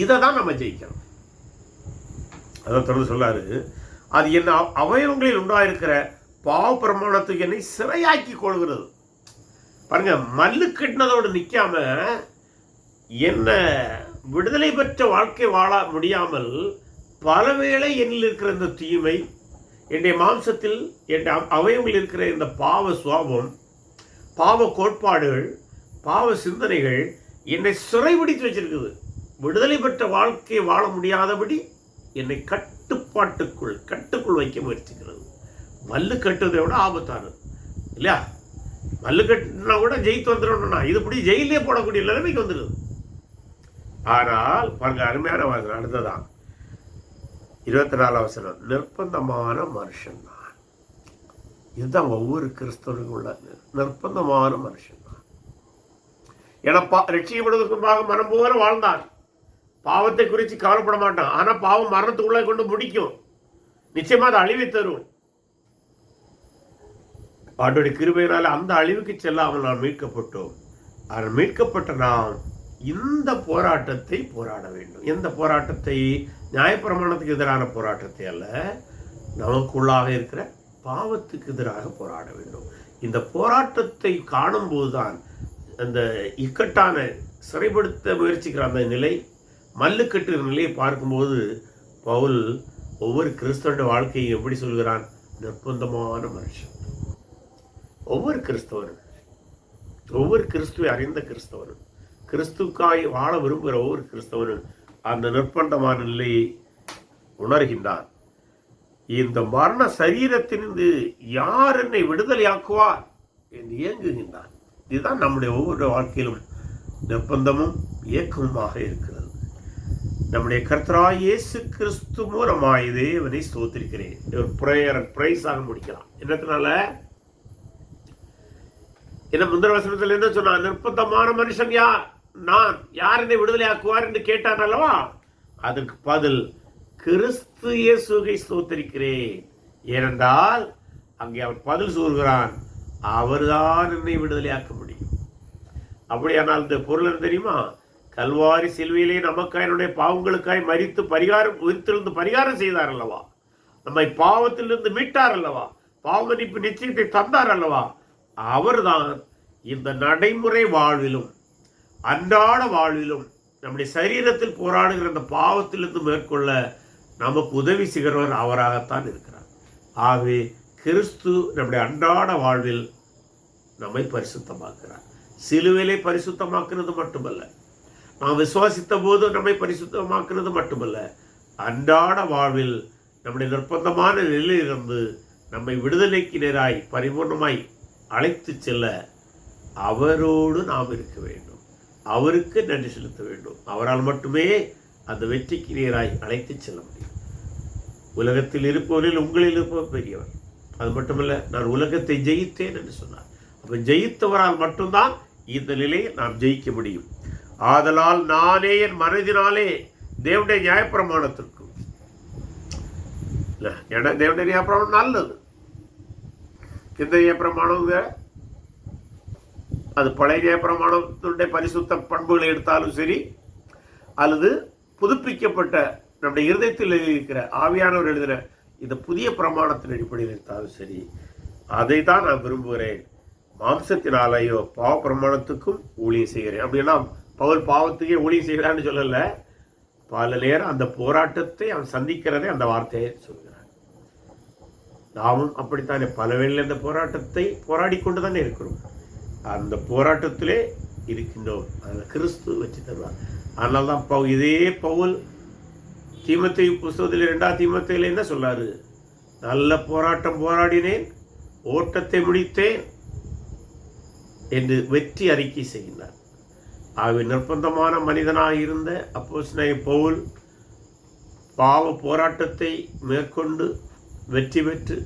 இதை தான் நம்ம ஜெயிக்கணும். அதான் தொடர்ந்து சொல்லாரு, அது என்ன அவயவங்களில் உண்டாயிருக்கிற பாவ பிரமாணத்துக்கு என்னை சிறையாக்கி கொள்கிறது. பாருங்க, மல்லு கட்டினதோடு நிற்காம என்ன விடுதலை பெற்ற வாழ்க்கை வாழ முடியாமல் பலவேளை என்னில் இருக்கிற இந்த தீமை, என்னுடைய மாம்சத்தில் என் அவயவங்களில் இருக்கிற இந்த பாவ சுவாபம், பாவ கோட்பாடுகள், பாவ சிந்தனைகள் என்னை சிறைபிடித்து வச்சிருக்குது. விடுதலை பெற்ற வாழ்க்கையை வாழ முடியாதபடி என்னை கட்டுக்குள் வைக்க முயற்சிக்கிறது. மல்லு கட்டுவதை விட ஆபத்தானது இல்லையா? மல்லு கட்டுனா கூட ஜெயித்து வந்துடணும்னா இது இப்படி ஜெயிலே போடக்கூடிய நிலைமைக்கு வந்துடுது. ஆனால் பாருங்க, அருமையான வசனம் அடுத்ததான் 24 வசனம், நிர்பந்தமான மனுஷன் தான். இதுதான் ஒவ்வொரு கிறிஸ்தவனுக்கும் உள்ள நிர்பந்தமான மனுஷன் தான். ஏன்னா ரட்சிக்கப்படுவதற்கு முன்பாக மனம் போல வாழ்ந்தான், பாவத்தை குறித்து கவலைப்பட மாட்டான். ஆனா பாவம் மரணத்துக்குள்ளே கொண்டு முடிக்கும், நிச்சயமா அது அழிவை தரும். அவருடைய கிருபையினால அந்த அழிவுக்கு செல்லாமல் நாம் மீட்கப்பட்டோம். ஆனால் மீட்கப்பட்ட நாம் இந்த போராட்டத்தை போராட வேண்டும். எந்த போராட்டத்தை? நியாயப்பிரமாணத்துக்கு எதிரான போராட்டத்தை அல்ல, நமக்குள்ளாக இருக்கிற பாவத்துக்கு எதிராக போராட வேண்டும். இந்த போராட்டத்தை காணும் போதுதான் அந்த இக்கட்டான சிறைப்படுத்த முயற்சிக்கிற அந்த நிலை, மல்லுக்கட்டுற நிலையை பார்க்கும்போது பவுல் ஒவ்வொரு கிறிஸ்தவனுடைய வாழ்க்கையை எப்படி சொல்கிறான்? நிர்பந்தமான மனுஷன். ஒவ்வொரு கிறிஸ்தவனும், ஒவ்வொரு கிறிஸ்துவை அறிந்த கிறிஸ்தவனும், கிறிஸ்துக்காய் வாழ விரும்புகிற ஒவ்வொரு கிறிஸ்தவனும் அந்த நிர்பந்தமான நிலையை உணர்கின்றான். இந்த மரண சரீரத்திலிருந்து யார் என்னை விடுதலையாக்குவார் என்று இயங்குகின்றான். இதுதான் நம்முடைய ஒவ்வொரு வாழ்க்கையிலும் நிர்பந்தமும் இயக்கமுமாக இருக்கிறது. நம்முடைய கர்த்தராகிய இயேசு கிறிஸ்து மூலமாய் தேவனை ஸ்தோத்திரிக்கிறேன். ஒரு பிரேயர் பிரைஸாக முடிக்கலாம். என்னத்தினால? என்ன முந்தின வசனத்தில் என்ன சொன்னா? நிர்பந்தமான மனுஷன் யார்? நான். யார் என்னை விடுதலை ஆக்குவார் என்று கேட்டான் அல்லவா? அதற்கு பதில் கிறிஸ்து இயேசுவை ஸ்தோத்திரிக்கிறேன். ஏனென்றால் அங்கே அவன் பதில் சொல்கிறான், அவர்தான் என்னை விடுதலையாக்க முடியும். அப்படியானால் இந்த பொருள் தெரியுமா? கல்வாரி சிலுவையிலே நமக்காய் என்னுடைய பாவங்களுக்காய் மரித்து பரிகாரம் உயிர்த்தெழுந்து பரிகாரம் செய்தார் அல்லவா? நம்மை பாவத்திலிருந்து மீட்டார் அல்லவா? பாவமன்னிப்பு நிச்சயத்தை தந்தார் அல்லவா? அவர்தான் இந்த நடைமுறை வாழ்விலும் அன்றாட வாழ்விலும் நம்முடைய சரீரத்தில் போராடுகிற அந்த பாவத்திலிருந்து மேற்கொள்ள நமக்கு உதவி செய்கிறவர் அவராகத்தான் இருக்கிறார். ஆகவே கிறிஸ்து நம்முடைய அன்றாட வாழ்வில் நம்மை பரிசுத்தமாக்குறார். சிலுவையிலே பரிசுத்தமாக்குறது மட்டுமல்ல, நாம் விசுவாசித்த போது நம்மை பரிசுத்தமாக்குறது மட்டுமல்ல, அன்றாட வாழ்வில் நம்முடைய நிர்பந்தமான நிலையிலிருந்து நம்மை விடுதலைக்கு நேராய் பரிபூர்ணமாய் அழைத்து செல்ல அவரோடு நாம் இருக்க வேண்டும். அவருக்கு நன்றி செலுத்த வேண்டும். அவரால் மட்டுமே அந்த வெற்றிக்கு நேராய் அழைத்து செல்ல முடியும். உலகத்தில் இருப்பவரில் உங்களில் இருப்பவர் பெரியவர். அது மட்டுமல்ல, நான் உலகத்தை ஜெயித்தேன் என்று சொன்னார். அப்ப ஜெயித்தவரால் மட்டும்தான் இந்த நிலையை நாம் ஜெயிக்க முடியும். ஆதலால் நானே என் மனதினாலே தேவனுடைய நியாயப்பிரமாணத்திற்கும், தேவனுடைய நியாயப்பிரமாணம் நல்லது. இந்த நியாயப்பிரமாணம் அது பழைய நியாயப்பிரமாணத்தினுடைய பரிசுத்த பண்புகளை எடுத்தாலும் சரி, அல்லது புதுப்பிக்கப்பட்ட நம்முடைய இருதயத்தில் இருக்கிற ஆவியானவர் எழுதின இந்த புதிய பிரமாணத்தின் அடிப்படையில் எடுத்தாலும் சரி, அதை தான் நான் விரும்புகிறேன். மாம்சத்தினாலேயோ பாவ பிரமாணத்துக்கும் ஊழியம் செய்கிறேன். அப்படின்னா பவுல் பாவத்துக்கே ஊழியம் செய்கிறான்னு சொல்லல, பல நேரம் அந்த போராட்டத்தை அவன் சந்திக்கிறதே அந்த வார்த்தையை சொல்கிறான். நாமும் அப்படித்தானே பல வேளையில் அந்த போராட்டத்தை போராடி கொண்டு தானே இருக்கிறோம். அந்த போராட்டத்திலே இருக்கின்றோம். அதில் கிறிஸ்து வெற்றி தருவார். அதனால தான் இதே பவுல் தீமோத்தேயு புஸ்தகத்தில் 2 தீமோத்தேயுல என்ன சொல்லாரு? நல்ல போராட்டம் போராடினேன், ஓட்டத்தை முடித்தேன் என்று வெற்றி அறிக்கை செய்கின்றார். ஆகவே நிர்பந்தமான மனிதனாக இருந்த அப்போஸ்தலனாகிய பவுல் பாவ போராட்டத்தை மேற்கொண்டு வெற்றி பெற்று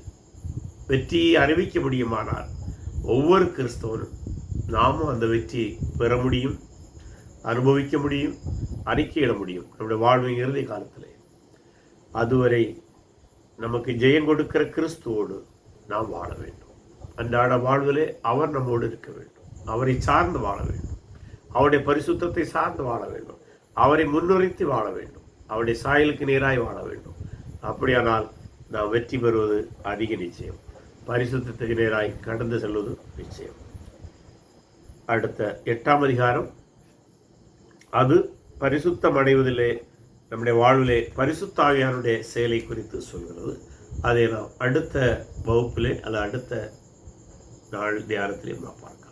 வெற்றியை அறிவிக்க முடியுமானால் ஒவ்வொரு கிறிஸ்தவனும் நாமும் அந்த வெற்றியை பெற முடியும், அனுபவிக்க முடியும், அறிக்கையிட முடியும் நம்முடைய வாழ்வின் இறுதி காலத்திலே. அதுவரை நமக்கு ஜெயம் கொடுக்கிற கிறிஸ்துவோடு நாம் வாழ வேண்டும். அன்றாட வாழ்விலே அவர் நம்மோடு இருக்க வேண்டும். அவரை சார்ந்து வாழ வேண்டும். அவருடைய பரிசுத்தத்தை சார்ந்து வாழ வேண்டும். அவரை முன்னிறுத்தி வாழ வேண்டும். அவருடைய சாயலுக்கு நேராய் வாழ வேண்டும். அப்படியானால் நாம் வெற்றி பெறுவது அதிக நிச்சயம். பரிசுத்தத்துக்கு நேராய் கடந்து செல்வது நிச்சயம். அடுத்த 8ஆம் அதிகாரம், அது பரிசுத்தம் அடைவதிலே நம்முடைய வாழ்விலே பரிசுத்த ஆவியானுடைய செயலை குறித்து சொல்கிறது. அதை நாம் அடுத்த வகுப்பிலே அல்லது அடுத்த நாள் தியானத்திலே நாம் பார்க்கலாம்.